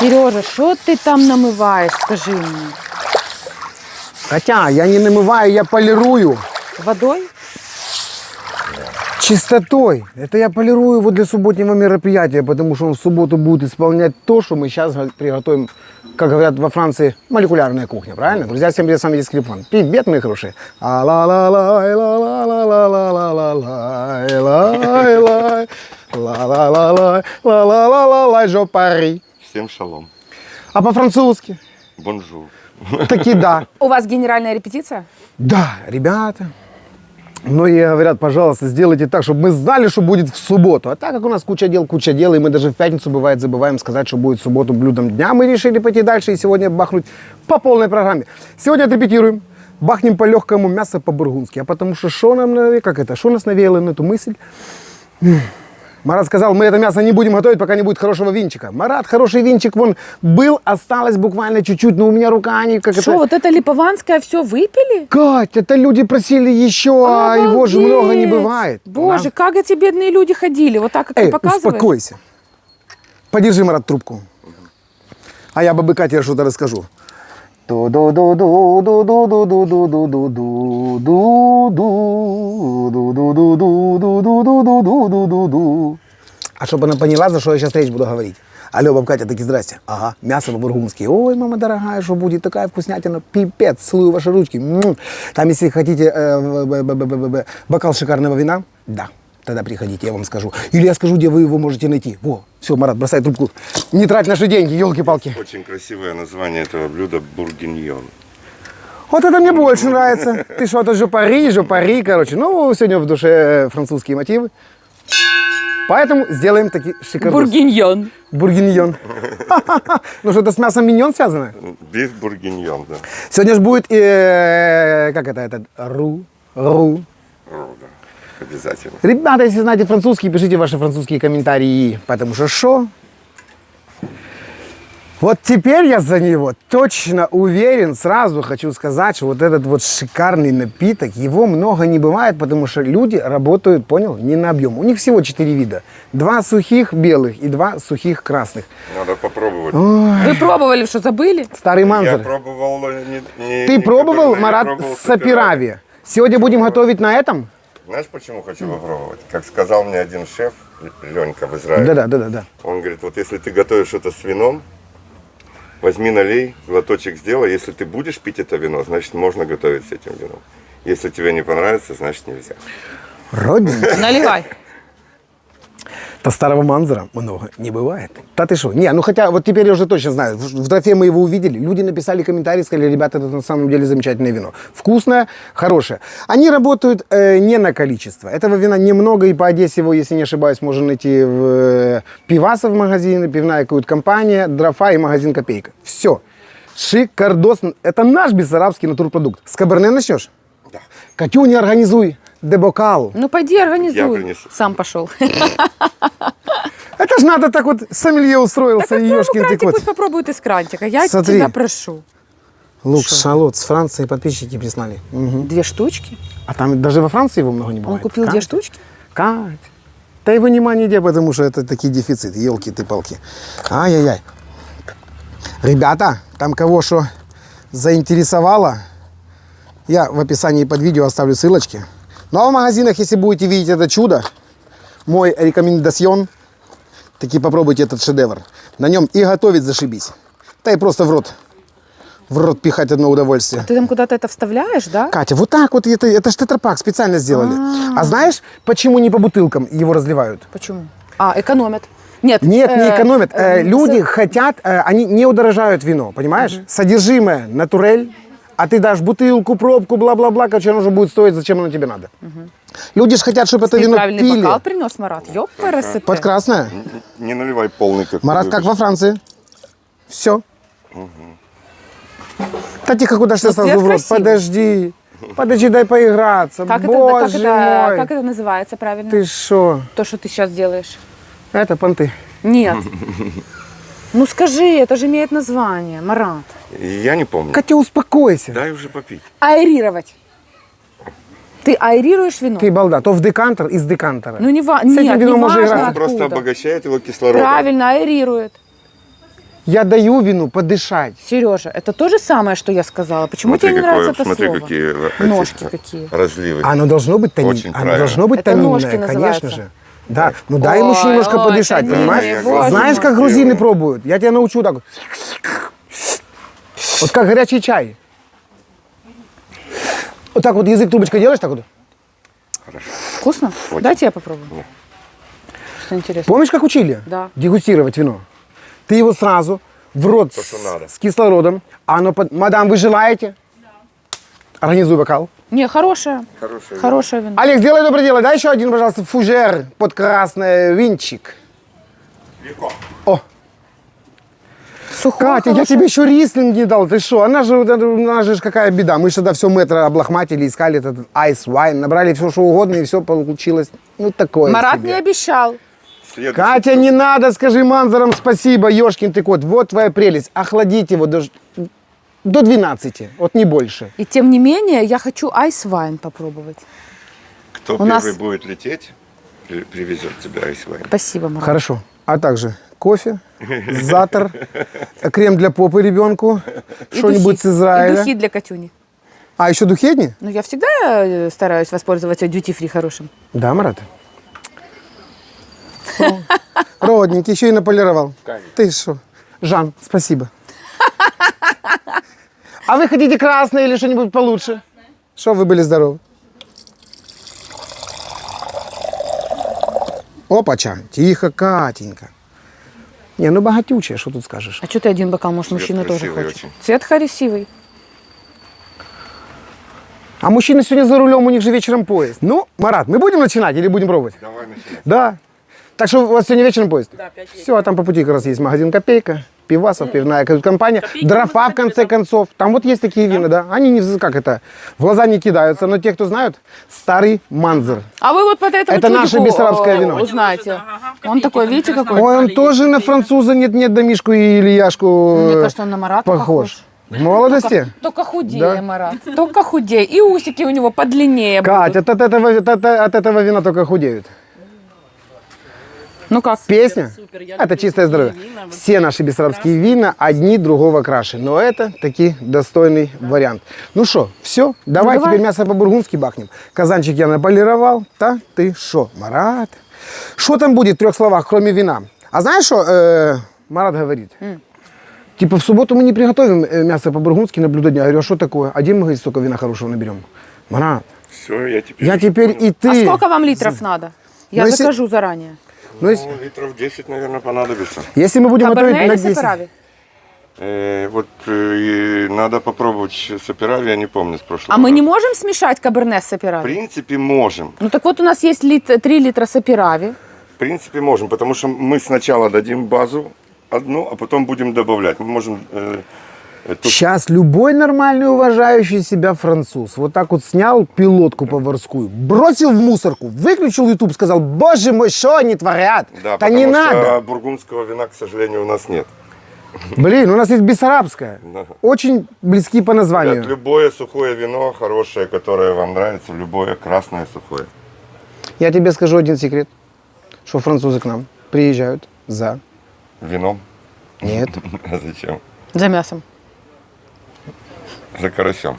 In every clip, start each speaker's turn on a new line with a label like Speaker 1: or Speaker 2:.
Speaker 1: Сережа, що ти там намиваєш, скажи мені?
Speaker 2: Хотя я не намываю, я полирую.
Speaker 1: Водою?
Speaker 2: Чистотой. Это я полирую его для субботнего мероприятия, потому что он в субботу будет исполнять то, что мы сейчас приготовим, как говорят во Франции, молекулярная кухня, правильно? Друзья, всем привет, с вами Детский Фан. Привет, мои хорошие.
Speaker 3: Всем шалом.
Speaker 2: А по-французски?
Speaker 3: Бонжур.
Speaker 2: Таки да.
Speaker 1: У вас генеральная репетиция?
Speaker 2: Да, ребята. Многие говорят, пожалуйста, сделайте так, чтобы мы знали, что будет в субботу. А так как у нас куча дел, и мы даже в пятницу, бывает, забываем сказать, что будет в субботу блюдом дня, мы решили пойти дальше и сегодня бахнуть по полной программе. Сегодня отрепетируем, бахнем по легкому мясо по-бургундски. А потому что что нас навеяло на эту мысль? Марат сказал, мы это мясо не будем готовить, пока не будет хорошего винчика. Марат, хороший винчик, вон, был, осталось буквально чуть-чуть, но у меня рука не как
Speaker 1: Что, вот это липованское все выпили?
Speaker 2: Кать, это люди просили еще, а его же много не бывает.
Speaker 1: Боже, как эти бедные люди ходили, вот так, как ты показываешь?
Speaker 2: Успокойся. Подержи, Марат, трубку. А я бабы Кате что-то расскажу. А чтобы она поняла, за что я сейчас речь буду говорить. Алло, бабка Катя, таки здрасте. Ага, мясо по-бургундски. Ой, мама дорогая, что будет такая вкуснятина. Пипец, целую ваши ручки. Там, если хотите бокал шикарного вина, да, тогда приходите, я вам скажу. Или я скажу, где вы его можете найти. Во, все, Марат, бросай трубку. Не трать наши деньги, елки-палки.
Speaker 3: Очень красивое название этого блюда – бургиньон.
Speaker 2: Вот это мне больше нравится. Ты что, это жопари, короче. Ну, сегодня в душе французские мотивы. Поэтому сделаем такие шикардос.
Speaker 1: Бургиньон.
Speaker 2: Бургиньон. Ну, что-то с мясом миньон связано?
Speaker 3: Биф бургиньон, да.
Speaker 2: Сегодня же будет, как это, ру.
Speaker 3: О, да. Обязательно.
Speaker 2: Ребята, если знаете французский, пишите ваши французские комментарии, потому что шо? Вот теперь я за него точно уверен, сразу хочу сказать, что вот этот вот шикарный напиток, его много не бывает, потому что люди работают, понял, не на объем. У них всего 4 вида. 2 сухих белых и 2 сухих красных.
Speaker 3: Надо попробовать.
Speaker 1: Вы пробовали, что забыли?
Speaker 2: Старый
Speaker 3: Я
Speaker 2: манзер.
Speaker 3: пробовал
Speaker 2: Ты пробовал, Марат,
Speaker 3: пробовал
Speaker 2: сапирави? Сегодня будем готовить на этом?
Speaker 3: Знаешь, почему хочу попробовать? Как сказал мне один шеф, Ленька в Израиле.
Speaker 2: Да.
Speaker 3: Он говорит, вот если ты готовишь что-то с вином, возьми, налей, глоточек сделай. Если ты будешь пить это вино, значит, можно готовить с этим вином. Если тебе не понравится, значит, нельзя.
Speaker 2: Родненько.
Speaker 1: Наливай.
Speaker 2: То старого манзера много не бывает. Да ты что? Не, ну хотя вот теперь я уже точно знаю. В Трофе мы его увидели. Люди написали комментарии, сказали, ребята, это на самом деле замечательное вино. Вкусное, хорошее. Они работают не на количество. Этого вина немного, и по Одессе его, если не ошибаюсь, можно найти в Пиваса в магазине, пивная какая-то компания, Дрофа и магазин Копейка. Все. Шикардос. Это наш бессарабский натурпродукт. С каберне начнешь?
Speaker 3: Да.
Speaker 2: Катюня, организуй дебокал.
Speaker 1: Ну пойди
Speaker 3: Я
Speaker 1: организуй.
Speaker 3: принесу.
Speaker 1: Сам пошел.
Speaker 2: Это ж надо так вот, сомелье устроился, ешкин ты кот.
Speaker 1: Пусть попробует из крантика. Я
Speaker 2: Смотри.
Speaker 1: тебя прошу.
Speaker 2: Лук, шалот с Франции подписчики прислали. Мгм.
Speaker 1: 2 штучки?
Speaker 2: А там даже во Франции его много не бывает.
Speaker 1: Он купил 2 штучки?
Speaker 2: Кать. Да его нема нигде, потому что это такие дефициты, елки ты палки. Ай-яй-яй. Ребята, там кого что заинтересовало, я в описании под видео оставлю ссылочки. Ну а в магазинах, если будете видеть это чудо, мой рекомендацион, таки попробуйте этот шедевр. На нем и готовить зашибись. Да и просто в рот пихать одно удовольствие.
Speaker 1: Ты там куда-то это вставляешь, да?
Speaker 2: Катя, вот так вот, это ж тетрапак специально сделали. А знаешь, почему не по бутылкам его разливают?
Speaker 1: Почему? А, экономят. Нет,
Speaker 2: Нет, не экономят. Люди хотят, они не удорожают вино, понимаешь? Содержимое натурель, а ты дашь бутылку, пробку, бла-бла-бла, короче, оно уже будет стоить, зачем оно тебе надо. Люди же хотят, чтобы это
Speaker 1: Ты
Speaker 2: вино
Speaker 1: правильный
Speaker 2: пили.
Speaker 1: бокал принес, Марат. Ёппересете.
Speaker 2: Под красное.
Speaker 3: Не наливай полный, как
Speaker 2: Марат,
Speaker 3: ты
Speaker 2: как
Speaker 3: любишь.
Speaker 2: во Франции. Все. Да тихо, куда ж ты
Speaker 1: Ну,
Speaker 2: сразу
Speaker 1: цвет
Speaker 2: в рот?
Speaker 1: красивый.
Speaker 2: Подожди, дай поиграться. Боже мой.
Speaker 1: как это называется правильно?
Speaker 2: Ты шо?
Speaker 1: То, что ты сейчас делаешь.
Speaker 2: Это понты.
Speaker 1: Нет. Ну скажи, это же имеет название, Марат.
Speaker 3: Я не помню.
Speaker 2: Катя, успокойся.
Speaker 3: Дай уже попить.
Speaker 1: Аэрировать. Ты аэрируешь вино?
Speaker 2: Ты балда, то в декантер, из декантера.
Speaker 1: Ну не
Speaker 2: этим
Speaker 1: нет,
Speaker 2: вином
Speaker 1: не
Speaker 2: можно
Speaker 1: важно
Speaker 2: играться.
Speaker 3: Он просто
Speaker 1: откуда.
Speaker 3: обогащает его кислородом.
Speaker 1: Правильно, аэрирует.
Speaker 2: Я даю вину подышать.
Speaker 1: Сережа, это то же самое, что я сказала. Почему тебе не нравится это
Speaker 3: смотри,
Speaker 1: слово?
Speaker 3: какие
Speaker 1: Ножки какие.
Speaker 3: разливы.
Speaker 2: Оно должно быть
Speaker 3: Очень
Speaker 2: оно
Speaker 3: правильно.
Speaker 2: должно быть
Speaker 1: Это
Speaker 2: томимное,
Speaker 1: ножки
Speaker 2: конечно
Speaker 1: называются.
Speaker 2: же. Да, ну дай ему еще
Speaker 1: Ой,
Speaker 2: немножко
Speaker 1: ой,
Speaker 2: подышать,
Speaker 1: Танюня,
Speaker 2: понимаешь?
Speaker 1: боже
Speaker 2: Знаешь,
Speaker 1: мой.
Speaker 2: как грузины пробуют? Я тебя научу так. Вот как горячий чай. Вот так вот язык трубочкой делаешь, так вот.
Speaker 1: Вкусно?
Speaker 3: Очень.
Speaker 1: Дайте я попробую. Что интересно.
Speaker 2: Помнишь, как учили?
Speaker 1: Да.
Speaker 2: Дегустировать вино. Ты его сразу в рот
Speaker 3: То, что надо.
Speaker 2: с кислородом. А оно Мадам, вы желаете? Да. Организуй бокал.
Speaker 1: Не, хорошее. Хорошее вино.
Speaker 2: Олег, сделай доброе дело. Дай еще один, пожалуйста, фужер под красный винчик.
Speaker 3: Легко.
Speaker 2: О,
Speaker 1: Сухое,
Speaker 2: Катя, я
Speaker 1: хорошее.
Speaker 2: тебе еще рислинг не дал. Ты что? Она же какая беда. Мы же тогда все метро облахматили, искали этот айс вайн, набрали все, что угодно, и все получилось. Ну, такое
Speaker 1: Марат
Speaker 2: себе.
Speaker 1: не обещал.
Speaker 3: Следующий.
Speaker 2: Катя, не надо, скажи манзарам спасибо, ешкин ты кот. Вот твоя прелесть. Охладить его до 12, вот не больше.
Speaker 1: И тем не менее, я хочу айс-вайн попробовать.
Speaker 3: Кто
Speaker 1: У
Speaker 3: первый
Speaker 1: нас-
Speaker 3: будет лететь, привезет тебя айсвайн.
Speaker 1: Спасибо, Марат.
Speaker 2: Хорошо. А также кофе, затор, крем для попы ребенку,
Speaker 1: И
Speaker 2: что-нибудь
Speaker 1: духи.
Speaker 2: с Израиля.
Speaker 1: И духи для Катюни.
Speaker 2: А еще духи одни?
Speaker 1: Ну, я всегда стараюсь воспользоваться дьюти-фри хорошим.
Speaker 2: Да, Марат? Родненький, еще и наполировал. Ты что? Жан, спасибо. А вы хотите красное или что-нибудь получше? Что вы были здоровы? Опача, тихо, Катенька. Не, ну богатючая, что тут скажешь?
Speaker 1: А что ты один бокал? Может,
Speaker 3: Цвет
Speaker 1: мужчина тоже
Speaker 3: красивый
Speaker 1: хочет?
Speaker 3: очень.
Speaker 1: Цвет красивый.
Speaker 2: А мужчины сегодня за рулем, у них же вечером поезд. Ну, Марат, мы будем начинать или будем пробовать?
Speaker 3: Давай начинать.
Speaker 2: Да. Так что у вас сегодня вечером поезд? Да, 5 Все, а там по пути как раз есть магазин «Копейка», Пивасов, пивная компания, Дрофа, в конце концов. Там вот есть такие вина, да. Они не, как это, в глаза не кидаются, но те, кто знают, старый манзер.
Speaker 1: А вы вот под это
Speaker 2: Это наше бессарабское вино.
Speaker 1: узнаете. Он такой, видите, какой?
Speaker 2: Ой, он тоже на француза нет да Мишку и Ильяшку
Speaker 1: Мне кажется, он на Марата
Speaker 2: похож. В молодости?
Speaker 1: Только худее,
Speaker 2: Да.
Speaker 1: Марат. Только худее. И усики у него подлиннее
Speaker 2: Кать,
Speaker 1: будут.
Speaker 2: от этого вина только худеют.
Speaker 1: Ну как?
Speaker 2: Песня – это чистое здоровье. Все наши бессарабские вина одни другого краше. Но это таки достойный вариант. Ну что, все, давай
Speaker 1: давай.
Speaker 2: теперь мясо по-бургундски бахнем. Казанчик я наполировал. Та ты шо, Марат? Что там будет в 3 словах, кроме вина? А знаешь, что Марат говорит? Типа в субботу мы не приготовим мясо по-бургундски на блюдо дня. Я говорю, а что такое? А где мы, говорит, столько вина хорошего наберем? Марат,
Speaker 3: Все, я теперь.
Speaker 2: я теперь и ты.
Speaker 1: А сколько вам литров надо? Я
Speaker 2: Ну, если-
Speaker 1: закажу заранее.
Speaker 2: Ну, если,
Speaker 3: Ну, литров 10, наверное, понадобится.
Speaker 2: если мы будем готовить
Speaker 1: Каберне
Speaker 2: на
Speaker 1: или
Speaker 2: 10.
Speaker 1: саперави?
Speaker 3: И надо попробовать саперави, я не помню с прошлого
Speaker 1: А мы
Speaker 3: раза.
Speaker 1: не можем смешать каберне с
Speaker 3: В
Speaker 1: саперави?
Speaker 3: принципе, можем.
Speaker 1: Ну так вот у нас есть 3 литра саперави.
Speaker 3: В принципе, можем, потому что мы сначала дадим базу одну, а потом будем добавлять. Мы можем... тут
Speaker 2: Сейчас любой нормальный, уважающий себя француз вот так вот снял пилотку поварскую, бросил в мусорку, выключил YouTube, сказал, боже мой, что они творят?
Speaker 3: да,
Speaker 2: Да не
Speaker 3: потому что
Speaker 2: надо.
Speaker 3: бургундского вина, к сожалению, у нас нет.
Speaker 2: Блин, у нас есть бессарабское.
Speaker 3: Да.
Speaker 2: Очень близки по названию.
Speaker 3: Ребят, любое сухое вино, хорошее, которое вам нравится, любое красное сухое.
Speaker 2: Я тебе скажу один секрет, что французы к нам приезжают за...
Speaker 3: Вином?
Speaker 2: Нет,
Speaker 3: А зачем?
Speaker 1: За мясом.
Speaker 3: За карасем.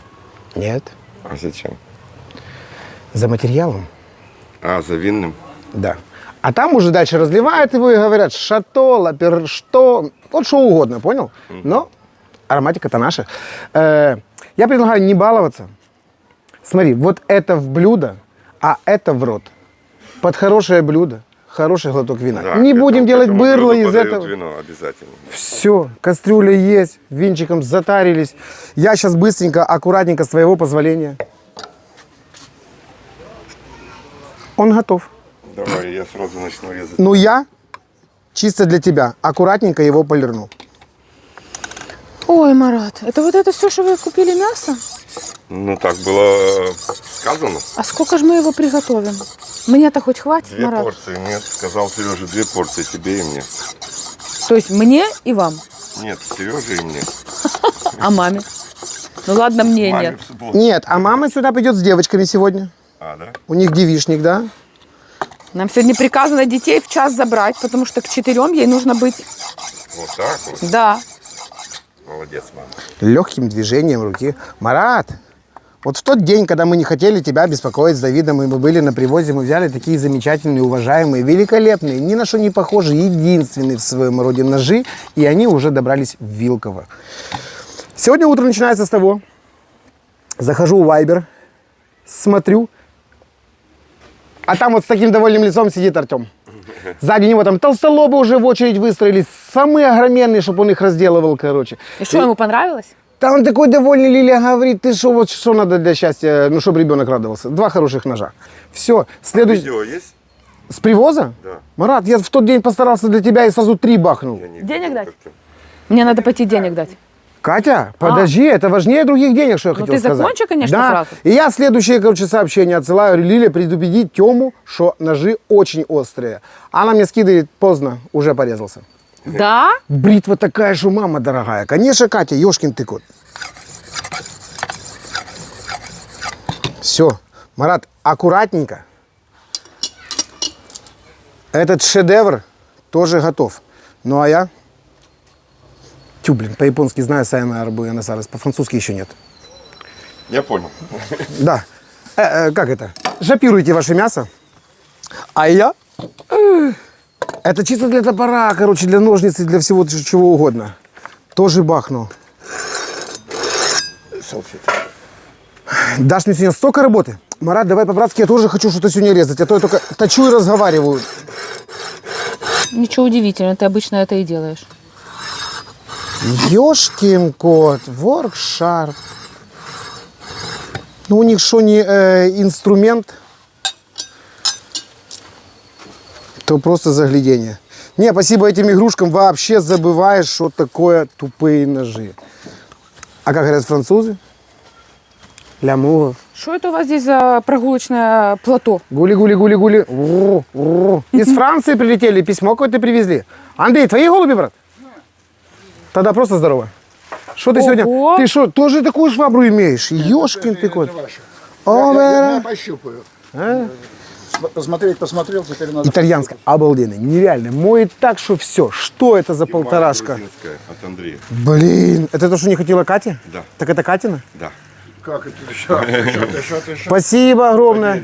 Speaker 2: нет,
Speaker 3: А зачем?
Speaker 2: за материалом.
Speaker 3: А, за винным?
Speaker 2: Да. А там уже дальше разливают его и говорят, шато, лапер, что, вот что угодно, понял? Но ароматика-то наша. Я предлагаю не баловаться. Смотри, вот это в блюдо, а это в рот. Под хорошее блюдо, хороший глоток вина.
Speaker 3: Да,
Speaker 2: не
Speaker 3: к
Speaker 2: будем
Speaker 3: этому-
Speaker 2: делать
Speaker 3: к этому
Speaker 2: бырло
Speaker 3: блюду
Speaker 2: из
Speaker 3: подают
Speaker 2: этого.
Speaker 3: вино обязательно.
Speaker 2: Все, кастрюля есть, винчиком затарились. Я сейчас быстренько, аккуратненько, с твоего позволения. Он готов.
Speaker 3: Давай, я сразу начну резать.
Speaker 2: Ну я чисто для тебя аккуратненько его полирну.
Speaker 1: Ой, Марат, это вот это все, что вы купили мясо?
Speaker 3: Ну, так было сказано.
Speaker 1: А сколько же мы его приготовим? Мне-то хоть хватит,
Speaker 3: 2
Speaker 1: Марат?
Speaker 3: порции. Нет, сказал Сережа, 2 порции тебе и мне.
Speaker 1: То есть мне и вам,
Speaker 3: Нет, Сереже и мне.
Speaker 1: а маме? Ну ладно, мне
Speaker 3: Маме
Speaker 1: нет.
Speaker 3: в субботу.
Speaker 2: Нет, а мама сюда придет с девочками сегодня.
Speaker 3: А, да?
Speaker 2: У них девичник, да?
Speaker 1: Нам сегодня приказано детей в час забрать, потому что к 4 ей нужно быть.
Speaker 3: Вот так вот.
Speaker 1: Да.
Speaker 3: Молодец, мама.
Speaker 2: Легким движением руки. Марат, вот в тот день, когда мы не хотели тебя беспокоить с Давидом, и мы были на привозе, мы взяли такие замечательные, уважаемые, великолепные, ни на что не похожие, единственные в своем роде ножи, и они уже добрались в Вилково. Сегодня утро начинается с того, захожу в Viber, смотрю, а там вот с таким довольным лицом сидит Артем. Сзади него там толстолобы уже в очередь выстроились, самые огроменные, чтобы он их разделывал, короче.
Speaker 1: И что, ему понравилось?
Speaker 2: Там он такой довольный, Лилия говорит, ты что, вот что надо для счастья, ну, чтобы ребенок радовался. 2 хороших ножа. Все, следующий...
Speaker 3: Видео есть?
Speaker 2: С привоза?
Speaker 3: Да.
Speaker 2: Марат, я в тот день постарался для тебя и сразу 3 бахнул.
Speaker 3: Я не
Speaker 1: Денег
Speaker 3: видел,
Speaker 1: дать?
Speaker 3: как ты-
Speaker 1: Мне надо пойти денег дать.
Speaker 2: Катя, подожди, это важнее других денег, что я хотел
Speaker 1: ты
Speaker 2: сказать.
Speaker 1: закончи, конечно,
Speaker 2: да.
Speaker 1: сразу.
Speaker 2: И я следующее, короче, сообщение отсылаю. Лилия, предупреди Тему, что ножи очень острые. Она мне скидывает, поздно, уже порезался.
Speaker 1: Да?
Speaker 2: Бритва такая же, мама дорогая. Конечно, Катя, ешкин ты кот. Все, Марат, аккуратненько. Этот шедевр тоже готов. Ну а я... Тю, блин, по-японски знаю Сайна Арбу Янасарес, по-французски еще нет.
Speaker 3: Я понял.
Speaker 2: Да. Как это? Шапируйте ваше мясо. А я... Это чисто для топора, короче, для ножниц и для всего чего угодно. Тоже бахну.
Speaker 3: Салфетки.
Speaker 2: Дашь мне сегодня столько работы? Марат, давай по-братски, я тоже хочу что-то сегодня резать, а то я только точу и разговариваю.
Speaker 1: Ничего удивительного, ты обычно это и делаешь.
Speaker 2: Ёшкин кот, воркшарп. Ну, у них что не инструмент, то просто заглядение. Не, спасибо этим игрушкам вообще забываешь, что такое тупые ножи. А как говорят французы? Лямур.
Speaker 1: Что это у вас здесь за прогулочное плато?
Speaker 2: Гули-гули-гули-гули. Из Франции прилетели, письмо какое-то привезли. Андрей, твои голуби, брат? Тогда просто здорово. Что ты
Speaker 1: Ого.
Speaker 2: сегодня? Ты что, тоже такую швабру имеешь? Ёшкин ты кот.
Speaker 4: Я пощупаю. Посмотрел, теперь надо...
Speaker 2: Итальянская, обалденно, нереально. Моет так, что все. Что это за полторашка?
Speaker 3: Грузинская от Андрея.
Speaker 2: Блин, это то, что не хотела Катя?
Speaker 3: Да.
Speaker 2: Так это Катина?
Speaker 3: Да.
Speaker 4: Как это? Ты что?
Speaker 2: Спасибо огромное.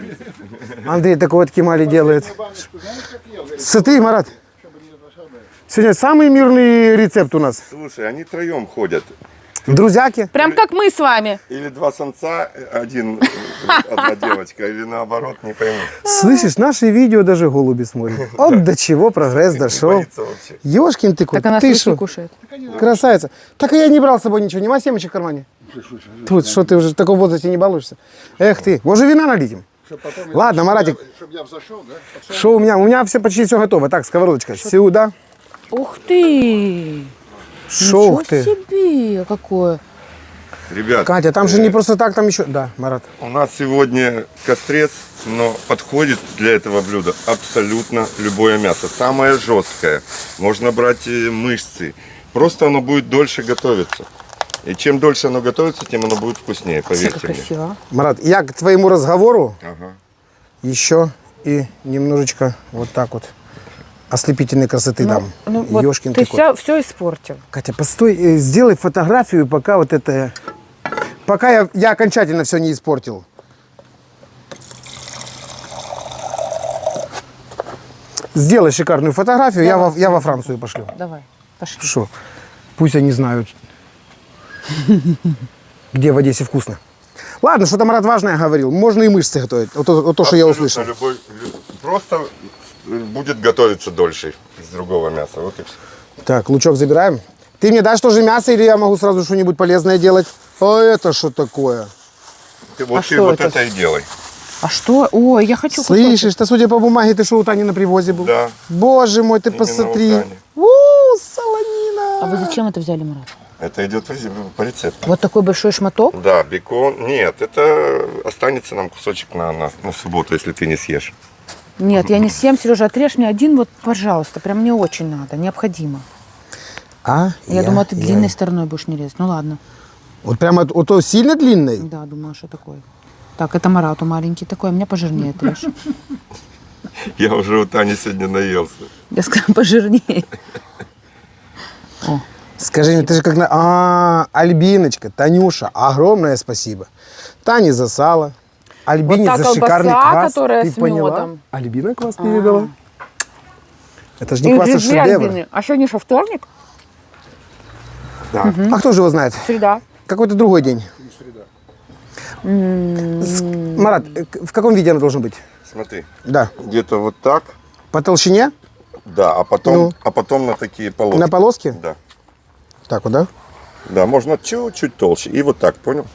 Speaker 2: Андрей такой вот кемали делает.
Speaker 4: Баночку знаешь, как ел?
Speaker 2: Смотри, Марат. Сегодня самый мирный рецепт у нас.
Speaker 3: Слушай, они троем ходят.
Speaker 2: Друзьяки.
Speaker 1: Прям как мы с вами.
Speaker 3: Или 2 самца, одна девочка, или наоборот, не пойму.
Speaker 2: Слышишь, наши видео даже голуби смотрят. Вот до чего прогресс дошел.
Speaker 3: Боится вообще.
Speaker 2: Ёшкин ты кот,
Speaker 1: Так она
Speaker 2: ты
Speaker 1: слышь
Speaker 2: что?
Speaker 1: кушает.
Speaker 2: Красавица. Так и я не брал с собой ничего, нема семечек в кармане. Тут, что ты уже в таком возрасте не балуешься? Эх ты, может вина налить им? Ладно, Маратик,
Speaker 4: Чтобы я взошел, да?
Speaker 2: что у меня все почти все готово. Так, сковородочка, сюда.
Speaker 1: Ух ты!
Speaker 2: Шо
Speaker 1: Ничего
Speaker 2: ух ты.
Speaker 1: себе какое.
Speaker 3: Ребят,
Speaker 2: Катя, там же не просто так, там еще... Да, Марат.
Speaker 3: у нас сегодня кострец, но подходит для этого блюда абсолютно любое мясо. Самое жесткое. Можно брать мышцы. Просто оно будет дольше готовиться. И чем дольше оно готовится, тем оно будет вкуснее,
Speaker 1: Как
Speaker 3: поверьте мне.
Speaker 1: красиво.
Speaker 2: Марат, я к твоему разговору
Speaker 3: Ага.
Speaker 2: еще и немножечко вот так вот ослепительной красоты дам.
Speaker 1: Ну, вот
Speaker 2: Ёшкин
Speaker 1: ты
Speaker 2: ты кот.
Speaker 1: все испортил.
Speaker 2: Катя, постой, сделай фотографию, пока вот это... Пока я окончательно все не испортил. Сделай шикарную фотографию, я во Францию пошлю.
Speaker 1: Давай, пошли.
Speaker 2: Что? Пусть они знают, где в Одессе вкусно. Ладно, что-то Марат важное говорил. Можно и мышцы готовить. Вот то, что я услышал.
Speaker 3: Абсолютно просто будет готовиться дольше из другого мяса. Вот и все.
Speaker 2: Так, лучок забираем. Ты мне дашь тоже мясо, или я могу сразу что-нибудь полезное делать? А это что такое?
Speaker 3: Вот ты
Speaker 1: что
Speaker 3: вот
Speaker 1: это?
Speaker 3: это и делай.
Speaker 1: А что? Ой, я хочу кусочек.
Speaker 2: Слышишь, ты, судя по бумаге, ты что, у Тани на привозе был?
Speaker 3: Да.
Speaker 2: Боже мой, ты
Speaker 3: Именно
Speaker 2: посмотри.
Speaker 3: у Тани.
Speaker 2: Солонина.
Speaker 1: А вы зачем это взяли, Марат?
Speaker 3: Это идет по рецепту.
Speaker 1: Вот такой большой шматок?
Speaker 3: Да, бекон. Нет, это останется нам кусочек на субботу, если ты не съешь.
Speaker 1: Нет, я не съем, Сережа, отрежь мне один, вот, пожалуйста, прям мне очень надо, необходимо. Я думала, ты длинной стороной будешь не резать. Ну ладно.
Speaker 2: Вот прямо вот то сильно длинный?
Speaker 1: Да, думала, что такое. Так, это Марату маленький такой, а меня пожирнее отрежь.
Speaker 3: Я уже у Тани сегодня наелся.
Speaker 1: Я сказала, пожирнее. О,
Speaker 2: Скажи мне, ты же как на... Альбиночка, Танюша, огромное спасибо. Тане за сало, Альбине
Speaker 1: Вот та
Speaker 2: за
Speaker 1: колбаса,
Speaker 2: шикарный квас.
Speaker 1: которая
Speaker 2: Ты
Speaker 1: с
Speaker 2: поняла?
Speaker 1: медом.
Speaker 2: Альбина квас передала. Это же не
Speaker 1: и
Speaker 2: квас, а
Speaker 1: две
Speaker 2: шедевр.
Speaker 1: Альбины. А сегодня что, вторник?
Speaker 3: Да.
Speaker 2: А кто же его знает?
Speaker 1: Среда.
Speaker 2: Какой-то другой день. Марат, в каком виде она должна быть?
Speaker 3: Смотри,
Speaker 2: Да.
Speaker 3: где-то вот так,
Speaker 2: По толщине?
Speaker 3: да,
Speaker 2: Ну.
Speaker 3: а потом на такие полоски.
Speaker 2: На полоски?
Speaker 3: Да.
Speaker 2: Так вот, да?
Speaker 3: Да, можно чуть-чуть толще. И вот так, понял?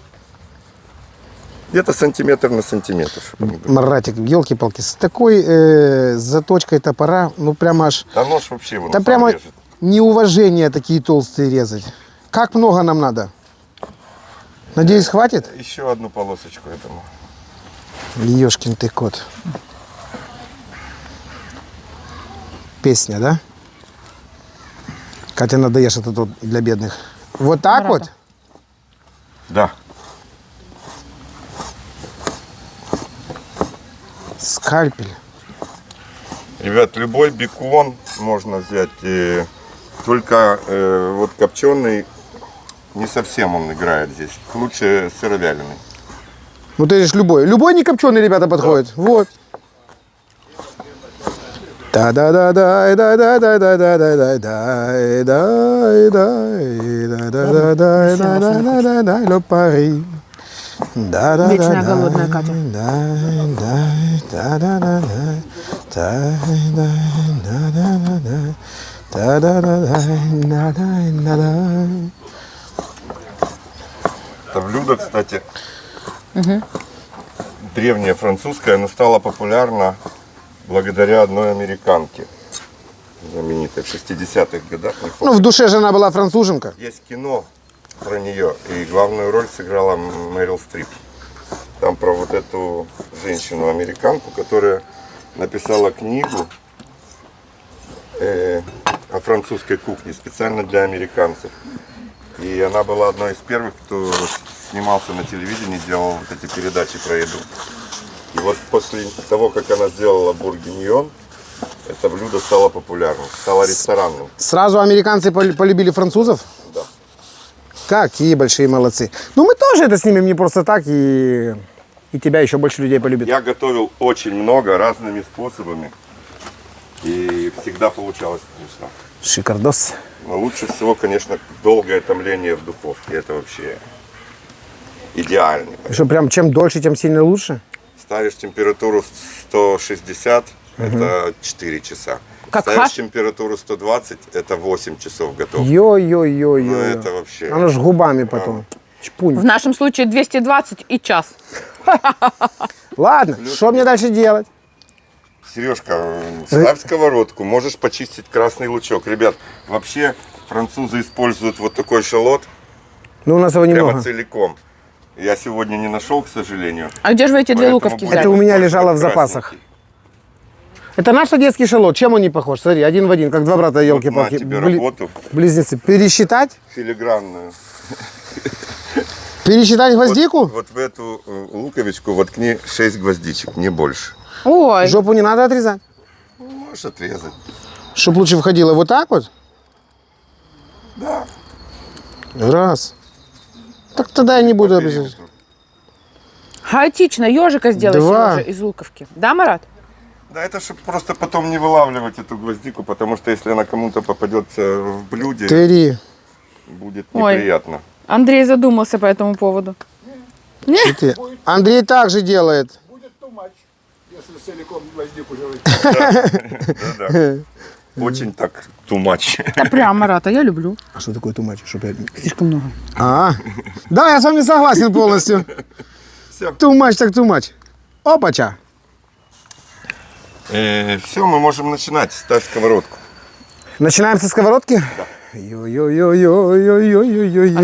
Speaker 3: Где-то сантиметр на сантиметр. чтобы они были.
Speaker 2: Маратик, елки-палки, с такой заточкой топора, ну прямо аж...
Speaker 3: Да нож вообще его
Speaker 2: Да
Speaker 3: сам
Speaker 2: прямо
Speaker 3: режет.
Speaker 2: неуважение такие толстые резать. Как много нам надо? Надеюсь, хватит?
Speaker 3: Еще одну полосочку этому.
Speaker 2: Ешкин ты кот. Песня, да? Катя, надоешь это тут для бедных. Вот так
Speaker 1: Марата.
Speaker 2: вот?
Speaker 3: Да.
Speaker 2: Скальпель.
Speaker 3: Ребят, любой бекон можно взять, только вот копченый не совсем он играет здесь. Лучше сыровяленый.
Speaker 2: Ну ты же любой. Любой не копченый, ребята, подходит. Вот. да да да да да да да да да да да да да да да да le Paris. Да да
Speaker 1: Вечная голодная Катя.
Speaker 2: да да да да да да да да да да да.
Speaker 3: Это блюдо, кстати, древнее французское, оно стало популярно благодаря одной американке, знаменитой в 60-х годах. Не помню.
Speaker 2: Ну, в душе же она была француженка.
Speaker 3: Есть кино про нее, и главную роль сыграла Мэрил Стрип. Там про вот эту женщину-американку, которая написала книгу о французской кухне специально для американцев. И она была одной из первых, кто снимался на телевидении, делал вот эти передачи про еду. И вот после того, как она сделала бургиньон, это блюдо стало популярным, стало ресторанным.
Speaker 2: Сразу американцы полюбили французов?
Speaker 3: Да.
Speaker 2: Какие большие молодцы. Ну, мы тоже это снимем не просто так, и тебя еще больше людей полюбит.
Speaker 3: Я готовил очень много разными способами, и всегда получалось вкусно.
Speaker 2: Шикардос.
Speaker 3: Но лучше всего, конечно, долгое томление в духовке. Это вообще идеально.
Speaker 2: Что, прям чем дольше, тем сильно лучше?
Speaker 3: Ставишь температуру 160, это 4 часа.
Speaker 1: Как
Speaker 3: Ставишь
Speaker 1: фарш?
Speaker 3: температуру 120, это 8 часов готов.
Speaker 2: Йо-йо-йо-йо.
Speaker 3: Ну, это вообще...
Speaker 2: Оно ж губами потом. Чпунь.
Speaker 1: В нашем случае 220 и час.
Speaker 2: Ладно, что мне дальше делать?
Speaker 3: Сережка, ставь сковородку, можешь почистить красный лучок. Ребят, вообще французы используют вот такой шалот
Speaker 2: Ну, у нас его
Speaker 3: прямо
Speaker 2: немного.
Speaker 3: целиком. Я сегодня не нашел, к сожалению.
Speaker 1: А где же вы эти две
Speaker 3: Поэтому
Speaker 1: луковки
Speaker 3: будем
Speaker 1: взяли?
Speaker 2: Это у меня
Speaker 3: использовать
Speaker 2: лежало в
Speaker 3: красненький.
Speaker 2: запасах. Это наш одесский шалот. Чем он не похож? Смотри, один в один, как два брата,
Speaker 3: Вот на
Speaker 2: елки-палки.
Speaker 3: тебе работу
Speaker 2: Близнецы. Пересчитать?
Speaker 3: филигранную.
Speaker 2: Пересчитать гвоздику?
Speaker 3: Вот в эту луковичку воткни 6 гвоздичек, не больше.
Speaker 1: Ой,
Speaker 2: Жопу не надо отрезать.
Speaker 3: Можешь отрезать.
Speaker 2: Чтоб лучше входило вот так вот?
Speaker 3: Да.
Speaker 2: Раз. Так тогда я не буду обрезать.
Speaker 1: хаотично ежика сделай,
Speaker 2: Два.
Speaker 1: Сережа, из луковки. Да, Марат?
Speaker 3: Да, это чтобы просто потом не вылавливать эту гвоздику, потому что если она кому-то попадется в блюде,
Speaker 2: Три.
Speaker 3: будет
Speaker 1: Ой.
Speaker 3: неприятно.
Speaker 1: Андрей задумался по этому поводу.
Speaker 2: Четыре. Андрей также делает.
Speaker 4: Будет too much, если целиком гвоздику жрать.
Speaker 3: Да-да. Очень так тумач.
Speaker 1: Да прям, Марат, а я люблю.
Speaker 2: А что такое тумач? Чтоб я...
Speaker 1: Слишком много.
Speaker 2: Да, я с вами согласен полностью.
Speaker 3: Все,
Speaker 2: Тумач так тумач. Опача.
Speaker 3: все, мы можем начинать. Ставь сковородку.
Speaker 2: Начинаем со сковородки? Да.
Speaker 1: А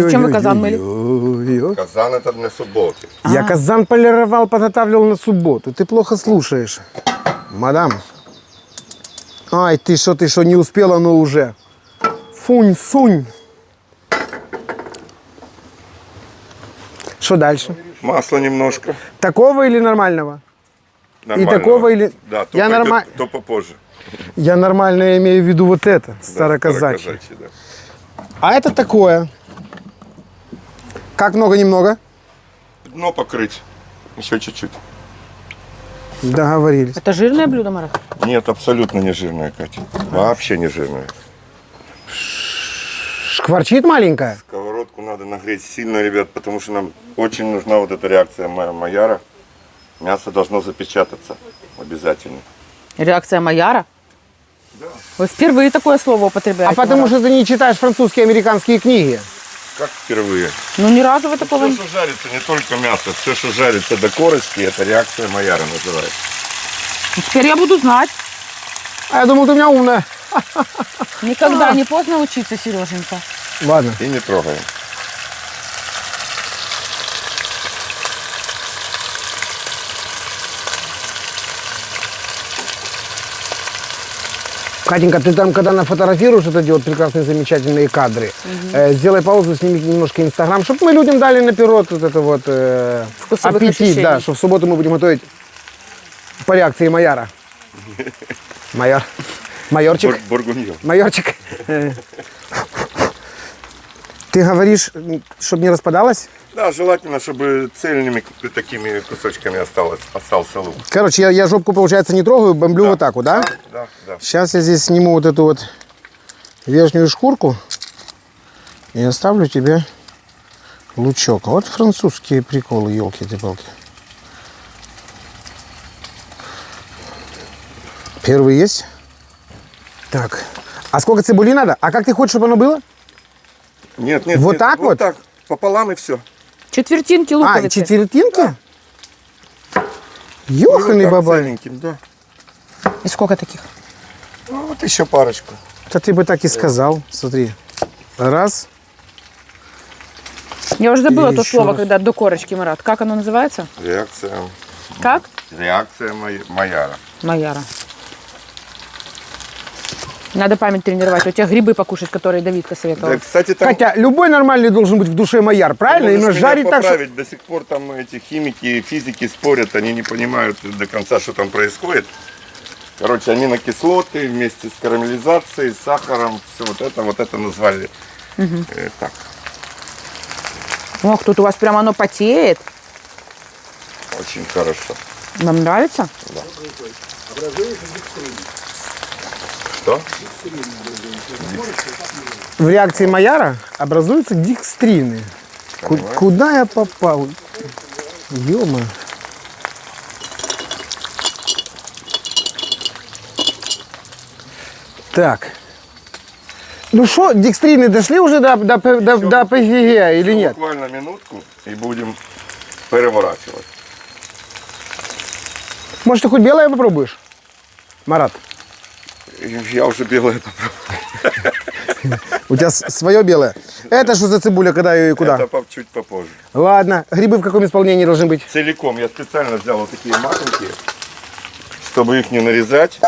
Speaker 1: зачем вы казан мыли?
Speaker 3: Казан это для субботы.
Speaker 2: Я казан полировал, подготавливал на субботу. Ты плохо слушаешь. Мадам. Ай, ты что, не успела, но уже. Фунь-сунь. Что дальше?
Speaker 3: Масла немножко.
Speaker 2: Такого или нормального?
Speaker 3: Нормального.
Speaker 2: такого или...
Speaker 3: Да, то
Speaker 2: Я
Speaker 3: пойдет,
Speaker 2: норма-
Speaker 3: то попозже.
Speaker 2: Я нормально имею в виду вот это, староказачье.
Speaker 3: Староказачье, да.
Speaker 2: А это такое. Как много-немного?
Speaker 3: Дно покрыть. Еще чуть-чуть.
Speaker 2: Договорились.
Speaker 1: Это жирное блюдо, Марат?
Speaker 3: Нет, абсолютно не жирная, Катя. Вообще не жирная.
Speaker 2: Шкварчит маленькая?
Speaker 3: Сковородку надо нагреть сильно, ребят, потому что нам очень нужна вот эта реакция Майяра. Мясо должно запечататься обязательно.
Speaker 1: Реакция Майяра? Да. Вы впервые такое слово употребляете.
Speaker 2: А потому
Speaker 1: Марат.
Speaker 2: что ты не читаешь французские и американские книги.
Speaker 3: Как впервые?
Speaker 1: Ну, ни разу вы такого
Speaker 3: Все,
Speaker 1: не...
Speaker 3: что жарится, не только мясо, все, что жарится до корочки, это реакция Майяра называется.
Speaker 1: Теперь я буду знать.
Speaker 2: А я думал, ты у меня умная.
Speaker 1: Никогда не поздно учиться, Сереженька.
Speaker 2: Ладно.
Speaker 3: И не трогаем.
Speaker 2: Катенька, ты там, когда нафотографируешь вот эти вот прекрасные, замечательные кадры, сделай паузу, сними немножко Инстаграм, чтобы мы людям дали наперед вот это вот
Speaker 1: Вкусовых
Speaker 2: аппетит,
Speaker 1: ощущений.
Speaker 2: да, что в субботу мы будем готовить по реакции Майяра. Майор. Майорчик.
Speaker 3: Бургуньон.
Speaker 2: Майорчик. Ты говоришь, чтобы не распадалось?
Speaker 3: Да, желательно, чтобы цельными такими кусочками остался лук.
Speaker 2: Короче, я жопку, получается, не трогаю, бомблю вот так вот, да?
Speaker 3: Да, да.
Speaker 2: Сейчас я здесь сниму вот эту вот верхнюю шкурку и оставлю тебе лучок. Вот французские приколы, елки-ты-палки. Первый есть. Так. А сколько цибули надо? А как ты хочешь, чтобы оно было?
Speaker 3: Нет, нет,
Speaker 2: Вот
Speaker 3: нет,
Speaker 2: так вот?
Speaker 3: так, пополам и все.
Speaker 1: Четвертинки
Speaker 2: А,
Speaker 1: луковицы.
Speaker 2: четвертинки? Ёханый бабай.
Speaker 3: Целеньким, да.
Speaker 1: И сколько таких?
Speaker 3: Ну, вот еще парочку.
Speaker 2: Да ты бы так и сказал. Смотри. Раз.
Speaker 1: Я уже забыла
Speaker 2: И
Speaker 1: то
Speaker 2: еще
Speaker 1: слово,
Speaker 2: раз.
Speaker 1: когда до корочки, Марат. Как оно называется?
Speaker 3: Реакция
Speaker 1: Как?
Speaker 3: Майяра.
Speaker 1: Майяра. Надо память тренировать. У тебя грибы покушать, которые Давидка советовал.
Speaker 3: Да, кстати, там...
Speaker 2: Хотя любой нормальный должен быть в душе Майяр, правильно?
Speaker 3: Можешь
Speaker 2: Именно
Speaker 3: меня
Speaker 2: жарить так, что...
Speaker 3: поправить. До сих пор там эти химики, физики спорят, они не понимают до конца, что там происходит. Короче, аминокислоты вместе с карамелизацией, с сахаром, все вот это назвали так.
Speaker 1: Ох, тут у вас прям оно потеет.
Speaker 3: Очень хорошо.
Speaker 1: Вам нравится?
Speaker 3: Что?
Speaker 2: В реакции Майяра образуются декстрины. Куда я попал? Ё-моё. Так. Ну что, декстрины дошли уже до апогея или нет?
Speaker 3: Буквально минутку и будем переворачивать.
Speaker 2: Может, ты хоть белое попробуешь, Марат?
Speaker 3: Я уже белое попробовал.
Speaker 2: У тебя свое белое. Это что за цибуля, когда ее и куда?
Speaker 3: Это чуть попозже.
Speaker 2: Ладно. Грибы в каком исполнении должны быть?
Speaker 3: Целиком я специально взял вот такие маленькие, чтобы их не нарезать.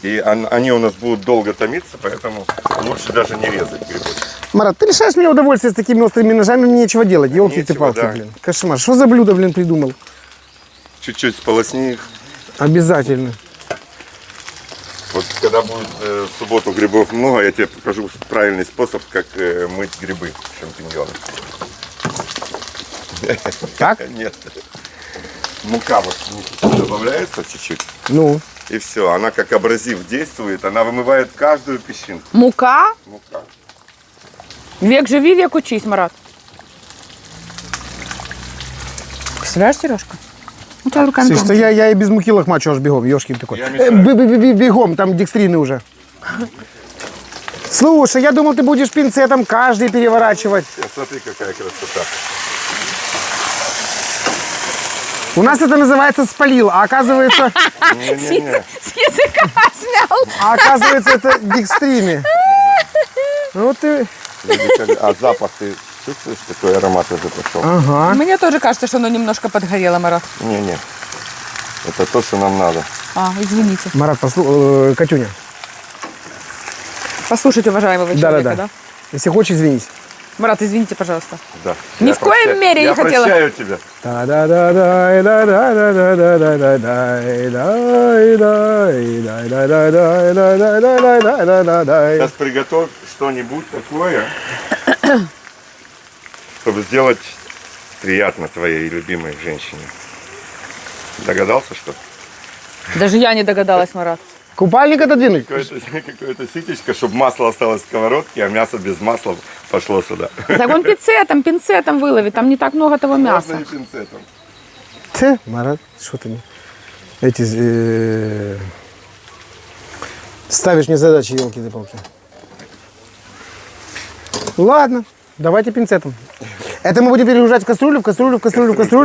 Speaker 3: И они у нас будут долго томиться, поэтому лучше даже не резать грибы.
Speaker 2: Марат, ты лишаешь меня удовольствия с такими острыми ножами, мне нечего делать. Елки ты палки,
Speaker 3: да.
Speaker 2: блин. Кошмар. Что за блюдо, блин, придумал?
Speaker 3: Чуть-чуть сполосни их.
Speaker 2: Обязательно.
Speaker 3: Вот когда будет в субботу грибов много, я тебе покажу правильный способ, как мыть грибы, шампиньоны.
Speaker 2: Так?
Speaker 3: Нет. Мука вот в них добавляется чуть-чуть.
Speaker 2: Ну.
Speaker 3: И все, она как абразив действует, она вымывает каждую песчинку.
Speaker 1: Мука?
Speaker 3: Мука.
Speaker 1: Век живи, век учись, Марат. Представляешь, Сережка? У тебя руками
Speaker 2: Слушай, что
Speaker 1: тонкие.
Speaker 2: я и без муки лохмачу аж бегом, ёшкин такой.
Speaker 3: Я мешаю.
Speaker 2: Бегом, там декстрины уже. Слушай, я думал, ты будешь пинцетом каждый переворачивать.
Speaker 3: Смотри, какая красота.
Speaker 2: У нас это называется спалил, а оказывается,
Speaker 3: Не-не-не.
Speaker 1: С языка снял.
Speaker 2: это декстрины. Ну ты...
Speaker 3: А запах ты чувствуешь, какой аромат уже пошел?
Speaker 2: Ага.
Speaker 1: Мне тоже кажется, что оно немножко подгорело, Марат.
Speaker 3: Не-не. Это то, что нам надо.
Speaker 1: А, извините.
Speaker 2: Марат, Катюня.
Speaker 1: Послушайте, уважаемого человека,
Speaker 2: Да-да-да.
Speaker 1: да?
Speaker 2: Если хочешь, извинись.
Speaker 1: Марат, извините, пожалуйста.
Speaker 3: Да.
Speaker 1: Ни
Speaker 3: Я
Speaker 1: в коем
Speaker 3: прощаю-
Speaker 1: мере не
Speaker 3: я
Speaker 1: хотела.
Speaker 3: прощаю тебя. Сейчас приготовь что-нибудь такое, чтобы сделать приятно твоей любимой женщине. Догадался, что?
Speaker 1: Даже я не догадалась, Марат.
Speaker 2: Купальник отодвинуть.
Speaker 3: Какое-то ситечко, чтобы масло осталось в сковородке, а мясо без масла пошло сюда.
Speaker 1: Так он пинцетом выловит, там не так много того мяса.
Speaker 3: Можно и пинцетом.
Speaker 2: Ты, Марат, что ты эти ставишь мне задачи, елки-палки. Ладно, давайте пинцетом. Это мы будем перегружать в кастрюлю.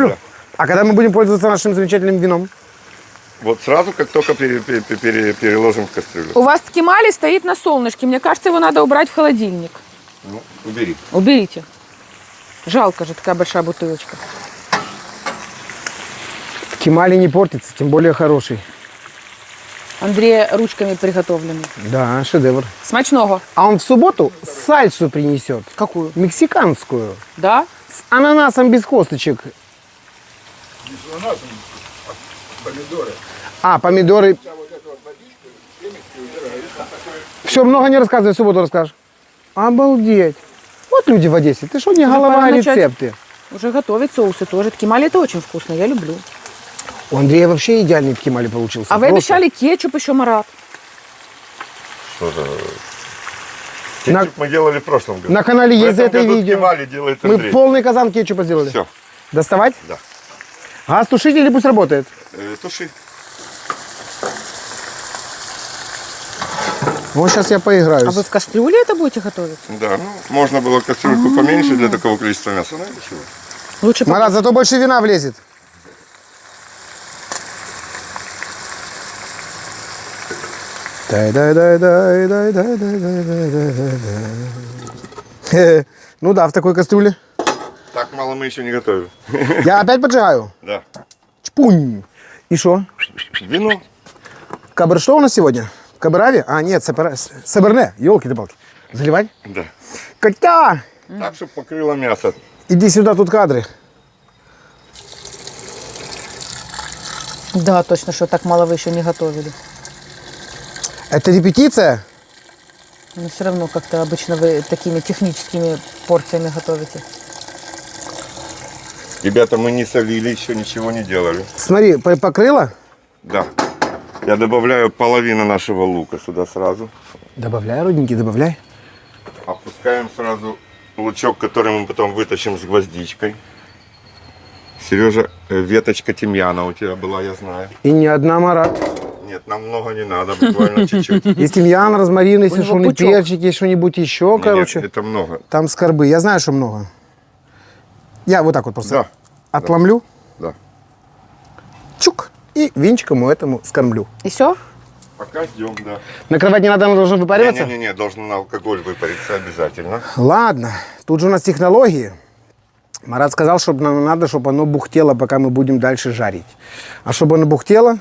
Speaker 3: Да.
Speaker 2: А когда мы будем пользоваться нашим замечательным вином?
Speaker 3: Вот сразу, как только переложим в кастрюлю.
Speaker 1: У вас ткемали стоит на солнышке. Мне кажется, его надо убрать в холодильник.
Speaker 3: Ну, убери.
Speaker 1: Уберите. Жалко же, такая большая бутылочка.
Speaker 2: Кемали не портится, тем более хороший.
Speaker 1: Андрей ручками приготовленный.
Speaker 2: Да, шедевр.
Speaker 1: Смачного.
Speaker 2: А он в субботу сальсу принесет.
Speaker 1: Какую?
Speaker 2: Мексиканскую.
Speaker 1: Да?
Speaker 2: С ананасом без косточек.
Speaker 4: Не с ананасом, а помидоры.
Speaker 2: А, помидоры.
Speaker 4: Вся вот эта вот водичка, семечки убирается.
Speaker 2: Все, много не рассказывай, в субботу расскажешь. Обалдеть. Вот люди в Одессе. Ты что, не
Speaker 1: Уже
Speaker 2: голова,
Speaker 1: пора
Speaker 2: а
Speaker 1: начать.
Speaker 2: рецепты?
Speaker 1: Уже готовить соусы тоже. Ткемали это очень вкусно, я люблю.
Speaker 2: У Андрея вообще идеальный ткемали получился.
Speaker 1: А вы
Speaker 2: Просто.
Speaker 1: обещали кетчуп еще, Марат.
Speaker 3: Что же? Кетчуп мы делали в прошлом году.
Speaker 2: На канале
Speaker 3: В
Speaker 2: есть за
Speaker 3: этом
Speaker 2: это
Speaker 3: году
Speaker 2: видео.
Speaker 3: ткемали делает
Speaker 2: Мы
Speaker 3: Андрей.
Speaker 2: полный казан кетчупа сделали.
Speaker 3: Все,
Speaker 2: Доставать?
Speaker 3: да.
Speaker 2: Газ тушить или пусть работает?
Speaker 3: Туши.
Speaker 2: Вот сейчас я поиграюсь.
Speaker 1: А вы в кастрюле это будете готовить?
Speaker 3: Да, ну, можно было кастрюльку поменьше для такого количества мяса, но ничего.
Speaker 1: Лучше
Speaker 2: Марат, зато больше вина влезет. Ну да, в такой кастрюле.
Speaker 3: Так мало мы еще не готовим.
Speaker 2: Я опять поджигаю.
Speaker 3: Да.
Speaker 2: Чпунь. И что?
Speaker 3: Вино.
Speaker 2: Кабр что у нас сегодня? Кабрави? А, нет, саберне. Елки-ты-палки. Заливать?
Speaker 3: Да.
Speaker 2: Котя!
Speaker 3: Так, чтобы покрыло мясо.
Speaker 2: Иди сюда, тут кадры.
Speaker 1: Да, точно, что так мало вы еще не готовили.
Speaker 2: Это репетиция?
Speaker 1: Но все равно как-то обычно вы такими техническими порциями готовите.
Speaker 3: Ребята, мы не солили, еще ничего не делали.
Speaker 2: Смотри, покрыла?
Speaker 3: Да. Я добавляю половину нашего лука сюда сразу.
Speaker 2: Добавляй, родненький, добавляй.
Speaker 3: Опускаем сразу лучок, который мы потом вытащим с гвоздичкой. Сережа, веточка тимьяна у тебя была, я знаю.
Speaker 2: И не одна, Марат.
Speaker 3: Нет, нам много не надо, буквально чуть-чуть.
Speaker 2: Есть тимьян, розмарин, если
Speaker 1: него
Speaker 2: шумный
Speaker 1: пучок.
Speaker 2: перчик, есть что-нибудь еще,
Speaker 3: Нет,
Speaker 2: короче.
Speaker 3: это много.
Speaker 2: Там скорбы. Я знаю, что много. Я вот так вот просто
Speaker 3: Да.
Speaker 2: отломлю,
Speaker 3: Да.
Speaker 2: чук, и венчиком этому скормлю.
Speaker 1: И все?
Speaker 3: Пока ждем, да.
Speaker 2: Накрывать не надо, оно должно выпариваться?
Speaker 3: Не-не-не, должен на алкоголь выпариться обязательно.
Speaker 2: Ладно, тут же у нас технологии. Марат сказал, что нам надо, чтобы оно бухтело, пока мы будем дальше жарить. А чтобы оно бухтело,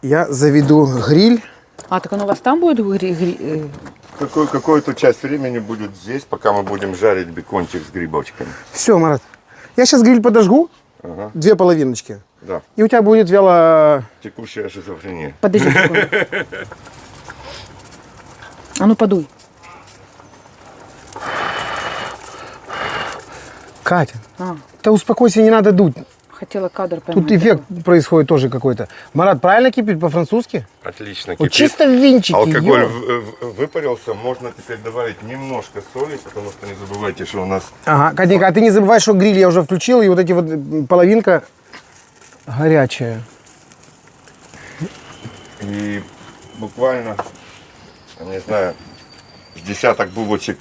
Speaker 2: я заведу гриль.
Speaker 1: А, так оно у вас там будет?
Speaker 3: Какую-то часть времени будет здесь, пока мы будем жарить бекончик с грибочками.
Speaker 2: Все, Марат. Я сейчас гриль подожгу,
Speaker 3: Ага.
Speaker 2: 2 половиночки.
Speaker 3: Да.
Speaker 2: И у тебя будет вяло...
Speaker 3: Текущая шизофрения.
Speaker 1: Подожди секунду. А ну подуй.
Speaker 2: Катя,
Speaker 1: А,
Speaker 2: да успокойся, не надо дуть.
Speaker 1: хотела кадр поймать.
Speaker 2: Тут эффект происходит тоже какой-то. Марат, правильно кипит по-французски?
Speaker 3: Отлично.
Speaker 2: Вот
Speaker 3: кипит.
Speaker 2: чисто в венчике.
Speaker 3: Алкоголь
Speaker 2: ё.
Speaker 3: выпарился, можно теперь добавить немножко соли, потому что не забывайте, что у нас
Speaker 2: Ага, Катенька, а ты не забывай, что гриль я уже включил, и вот эти вот половинка горячая.
Speaker 3: и буквально, не знаю, с десяток бубочек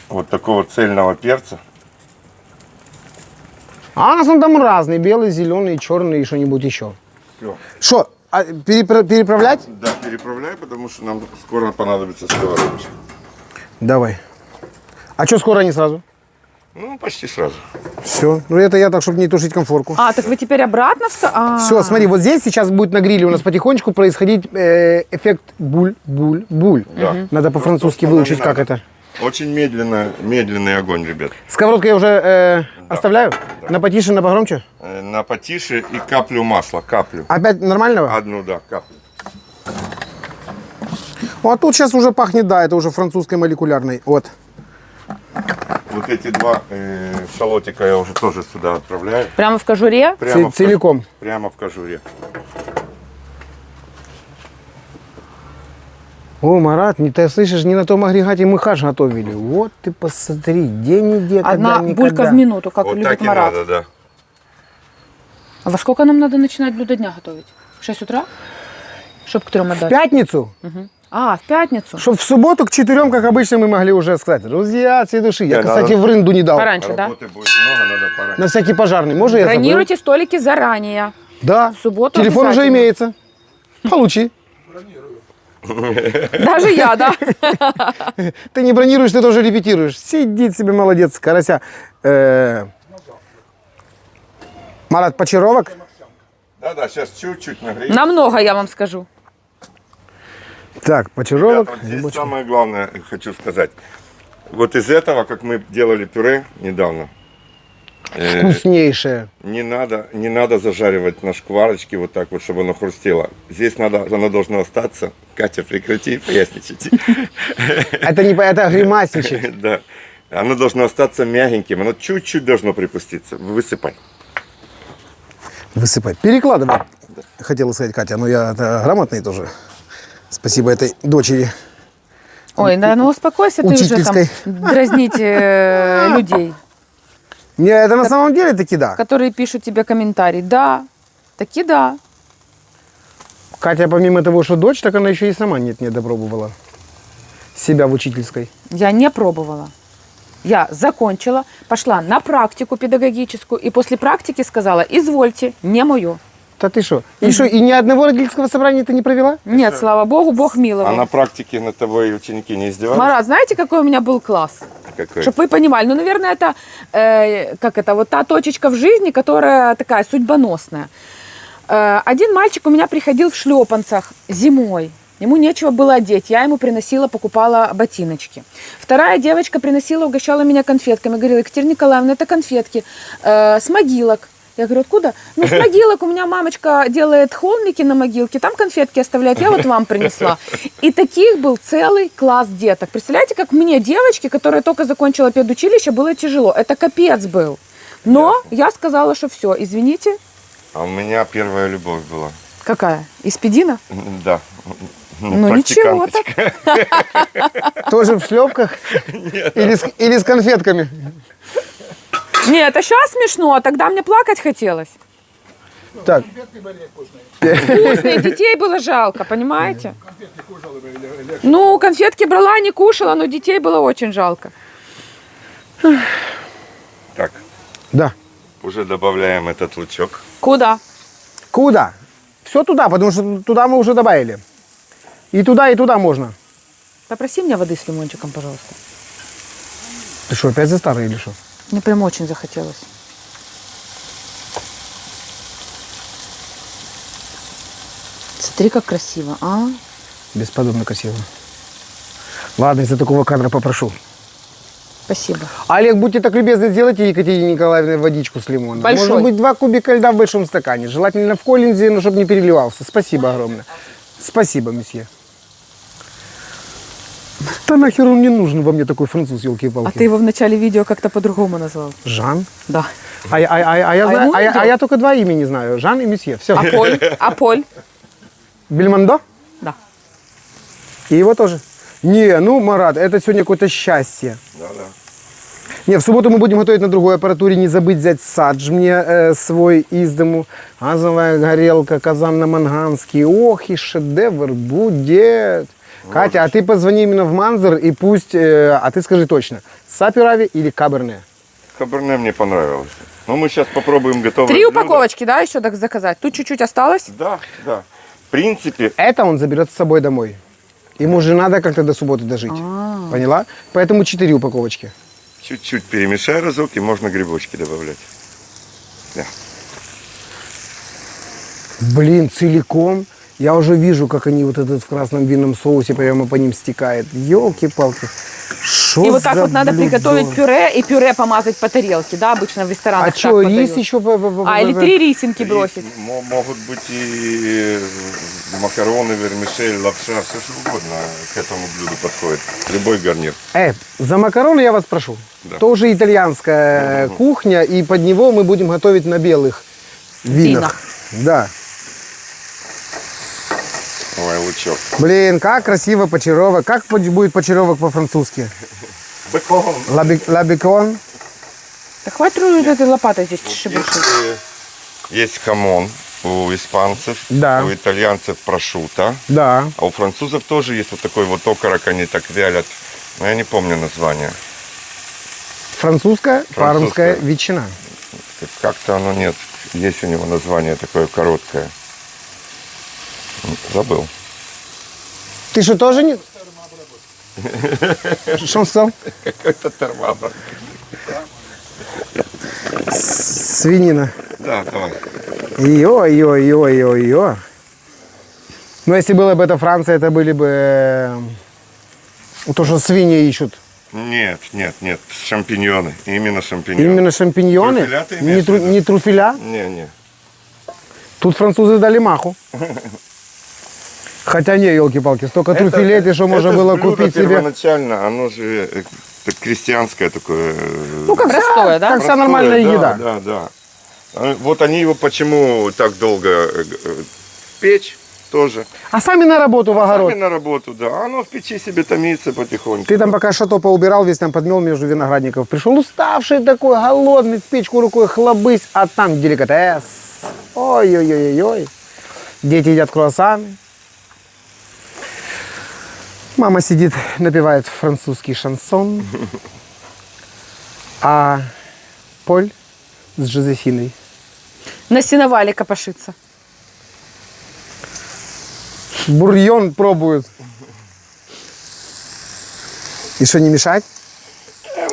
Speaker 3: вот такого цельного перца.
Speaker 2: А у нас он там разный, белый, зеленый, черный и что-нибудь еще.
Speaker 3: Все.
Speaker 2: Что, переправлять?
Speaker 3: Да, переправляй, потому что нам скоро понадобится сковородочка.
Speaker 2: Давай. А что скоро не сразу?
Speaker 3: Ну, почти сразу.
Speaker 2: Все. Ну это я так, чтобы не тушить конфорку.
Speaker 1: А, так вы теперь обратно
Speaker 2: Все, смотри, вот здесь сейчас будет на гриле у нас потихонечку происходить эффект буль-буль-буль.
Speaker 3: Да.
Speaker 2: Надо по-французски
Speaker 3: Просто
Speaker 2: выучить,
Speaker 3: не
Speaker 2: как
Speaker 3: надо.
Speaker 2: это.
Speaker 3: Очень медленный огонь, ребят.
Speaker 2: Сковородку я уже оставляю? На потише, на погромче?
Speaker 3: На потише и каплю масла, каплю.
Speaker 2: Опять нормального?
Speaker 3: Одну, да, каплю.
Speaker 2: А тут сейчас уже пахнет, да, это уже французской молекулярной. Вот.
Speaker 3: Вот эти два шалотика я уже тоже сюда отправляю.
Speaker 1: Прямо в кожуре?
Speaker 3: Прямо
Speaker 2: Целиком.
Speaker 3: Прямо в кожуре.
Speaker 2: О, Марат, ты слышишь, не на том агрегате мы хаш готовили. Вот ты посмотри, где-нибудь,
Speaker 1: Одна
Speaker 2: когда
Speaker 1: булька
Speaker 2: никогда.
Speaker 1: в минуту, как
Speaker 3: Вот
Speaker 1: любит
Speaker 3: так и
Speaker 1: Марат.
Speaker 3: надо, да.
Speaker 1: А во сколько нам надо начинать блюдо дня готовить? В 6 утра? Чтоб к 3
Speaker 2: В
Speaker 1: отдать.
Speaker 2: пятницу?
Speaker 1: А, в пятницу.
Speaker 2: Чтоб в субботу к 4, как обычно, мы могли уже сказать. Друзья, от всей души. Я,
Speaker 3: Не,
Speaker 2: кстати,
Speaker 3: надо-
Speaker 2: в рынду не дал.
Speaker 1: Пораньше, да?
Speaker 3: Работы будет много, надо пораньше.
Speaker 2: На всякий пожарный. Может, я забыл?
Speaker 1: Бронируйте столики заранее.
Speaker 2: Да.
Speaker 1: В субботу
Speaker 2: Телефон уже
Speaker 1: обязательно.
Speaker 2: имеется. Получи.
Speaker 1: Даже я, да.
Speaker 2: Ты не бронируешь, ты тоже репетируешь. Сидит себе молодец, карася. Марат, почаровок?
Speaker 3: Да, сейчас чуть-чуть нагреем.
Speaker 1: Намного, я вам скажу.
Speaker 2: Так, почаровок.
Speaker 3: Ребята, вот здесь самое главное, хочу сказать. Вот из этого, как мы делали пюре недавно,
Speaker 2: Вкуснейшее.
Speaker 3: не надо зажаривать на шкварочке вот так вот, чтобы оно хрустело. Здесь оно должно остаться. Катя, прекрати поясничать.
Speaker 2: Это гримасничать.
Speaker 3: Да. Оно должно остаться мягеньким. Оно чуть-чуть должно припуститься. Высыпай.
Speaker 2: Высыпать. Перекладывай. Хотела сказать, Катя, но я грамотный тоже. Спасибо этой дочери.
Speaker 1: Ой, да, ну успокойся, ты уже там
Speaker 2: Учительской.
Speaker 1: дразнить людей,
Speaker 2: Не, это на самом деле таки да.
Speaker 1: которые пишут тебе комментарий. Да, таки да.
Speaker 2: Катя, помимо того, что дочь, так она еще и сама не допробовала себя в учительской.
Speaker 1: Я не пробовала. Я закончила, пошла на практику педагогическую, и после практики сказала, извольте, не мое.
Speaker 2: Да ты что? И что, и ни одного родительского собрания ты не провела?
Speaker 1: Нет, слава богу, Бог миловал.
Speaker 3: А на практике над тобой ученики не издевались?
Speaker 1: Марат, знаете, какой у меня был класс?
Speaker 3: Какой?
Speaker 1: Чтобы вы понимали, ну, наверное, это, вот та точечка в жизни, которая такая судьбоносная. Один мальчик у меня приходил в шлепанцах зимой. Ему нечего было одеть. Я ему приносила, покупала ботиночки. Вторая девочка приносила, угощала меня конфетками. Говорила, Екатерина Николаевна, это конфетки с могилок. Я говорю, откуда? Ну, с могилок. У меня мамочка делает холмики на могилке, там конфетки оставляет. Я вот вам принесла. И таких был целый класс деток. Представляете, как мне, девочке, которая только закончила педучилище, было тяжело. Это капец был. Но я сказала, что все, извините.
Speaker 3: А у меня первая любовь была.
Speaker 1: Какая? Из педина?
Speaker 3: Да.
Speaker 1: Ну ничего так.
Speaker 2: Тоже в шлепках? Или с конфетками?
Speaker 1: Нет, а сейчас смешно, а тогда мне плакать хотелось.
Speaker 2: Так,
Speaker 4: Конфетки были вкусные.
Speaker 1: Вкусные, детей было жалко, понимаете?
Speaker 4: Конфетки кушала бы или
Speaker 1: Ну, конфетки брала, не кушала, но детей было очень жалко.
Speaker 3: Так,
Speaker 2: да.
Speaker 3: уже добавляем этот лучок.
Speaker 1: Куда?
Speaker 2: Куда? Все туда, потому что туда мы уже добавили. И туда можно.
Speaker 1: Попроси мне воды с лимончиком, пожалуйста.
Speaker 2: Ты что, опять за старый или что?
Speaker 1: Мне прям очень захотелось. Смотри, как красиво, а?
Speaker 2: Бесподобно красиво. Ладно, из-за такого кадра попрошу.
Speaker 1: Спасибо.
Speaker 2: Олег, будьте так любезны, сделайте Екатерине Николаевне водичку с лимоном.
Speaker 1: Большой.
Speaker 2: Может быть, 2 кубика льда в большом стакане. Желательно в коллинзе, но чтобы не переливался. Спасибо огромное. Спасибо, месье. Да нахер он не нужен во мне такой француз, елки-палки.
Speaker 1: А ты его в начале видео как-то по-другому назвал.
Speaker 2: Жан?
Speaker 1: Да.
Speaker 2: Я
Speaker 1: ему идет?
Speaker 2: я только 2 имени знаю. Жан и месье. Все.
Speaker 1: А Поль? А Поль?
Speaker 2: Бельмондо?
Speaker 1: Да.
Speaker 2: И его тоже. Не, ну, Марат, это сегодня какое-то счастье.
Speaker 3: Да-да.
Speaker 2: Не, в субботу мы будем готовить на другой аппаратуре. Не забыть взять садж мне свой из дому. Газовая горелка, казан на манганский. Ох, и шедевр будет. Катя, а ты позвони именно в Манзер и пусть, а ты скажи точно, сапирави или каберне?
Speaker 3: Каберне мне понравилось. Но мы сейчас попробуем готовить.
Speaker 1: 3 упаковочки, да, еще так заказать? Тут чуть-чуть осталось?
Speaker 3: Да, да. В принципе,
Speaker 2: Это он заберет с собой домой. Ему же надо как-то до субботы дожить. Поняла? Поэтому 4 упаковочки.
Speaker 3: чуть-чуть перемешай разок, и можно грибочки добавлять. Да.
Speaker 2: Блин, целиком. Я уже вижу, как они вот этот в красном винном соусе прямо по ним стекает. Елки-палки. Шо
Speaker 1: И вот так
Speaker 2: за
Speaker 1: вот надо
Speaker 2: блюдо?
Speaker 1: приготовить пюре и пюре помазать по тарелке, да, обычно в ресторанах
Speaker 2: А
Speaker 1: так
Speaker 2: что, рис
Speaker 1: подают.
Speaker 2: еще?
Speaker 1: Или 3 рисинки бросить.
Speaker 3: Могут быть и макароны, вермишель, лапша, все что угодно к этому блюду подходит. Любой гарнир.
Speaker 2: За макароны я вас прошу.
Speaker 3: Да.
Speaker 2: Тоже итальянская кухня, и под него мы будем готовить на белых винах. Да.
Speaker 3: Ой, лучок.
Speaker 2: Блин, как красиво почаровок. Как будет почаровок по-французски?
Speaker 3: Бекон.
Speaker 2: Лабикон.
Speaker 1: Да хватит вот этой лопатой здесь шебуршить.
Speaker 3: Есть хамон у испанцев,
Speaker 2: Да.
Speaker 3: у итальянцев прошута,
Speaker 2: Да.
Speaker 3: а у французов тоже есть вот такой вот окорок, они так вялят. Но я не помню название.
Speaker 2: Французская, пармская
Speaker 3: Французская.
Speaker 2: ветчина.
Speaker 3: Как-то оно нет. Есть у него название такое короткое. Забыл.
Speaker 2: Ты что, тоже не... Что он сказал?
Speaker 3: Какой-то термобар.
Speaker 2: Свинина.
Speaker 3: Да, давай.
Speaker 2: Йо-йо-йо-йо-йо. Ну, если было бы это Франция, это были бы... То, что свиньи ищут.
Speaker 3: Нет, шампиньоны. Именно шампиньоны.
Speaker 2: Именно шампиньоны?
Speaker 3: Труфеля ты
Speaker 2: Не,
Speaker 3: имеешь в виду?
Speaker 2: не труфеля?
Speaker 3: Не.
Speaker 2: Тут французы дали маху. Хотя не, елки-палки, столько трюфелей, ты что можно
Speaker 3: это
Speaker 2: было
Speaker 3: блюдо
Speaker 2: купить себе.
Speaker 3: первоначально, оно же крестьянское такое.
Speaker 2: Ну, как
Speaker 1: Простое, да?
Speaker 2: Как вся нормальная еда.
Speaker 3: Да. Вот они его почему так долго в печь тоже.
Speaker 2: А сами на работу в огород.
Speaker 3: Сами на работу, да. Оно в печи себе томится потихоньку.
Speaker 2: Ты там пока шато поубирал, весь там подмел между виноградников. Пришел уставший такой, голодный, в печку рукой хлобысь, а там деликатес. Ой-ой-ой-ой. Дети едят круассаны. Мама сидит, напевает французский шансон. А Поль с Жозефиной.
Speaker 1: На сеновале копошится.
Speaker 2: Бульон пробуют. И что, не мешать?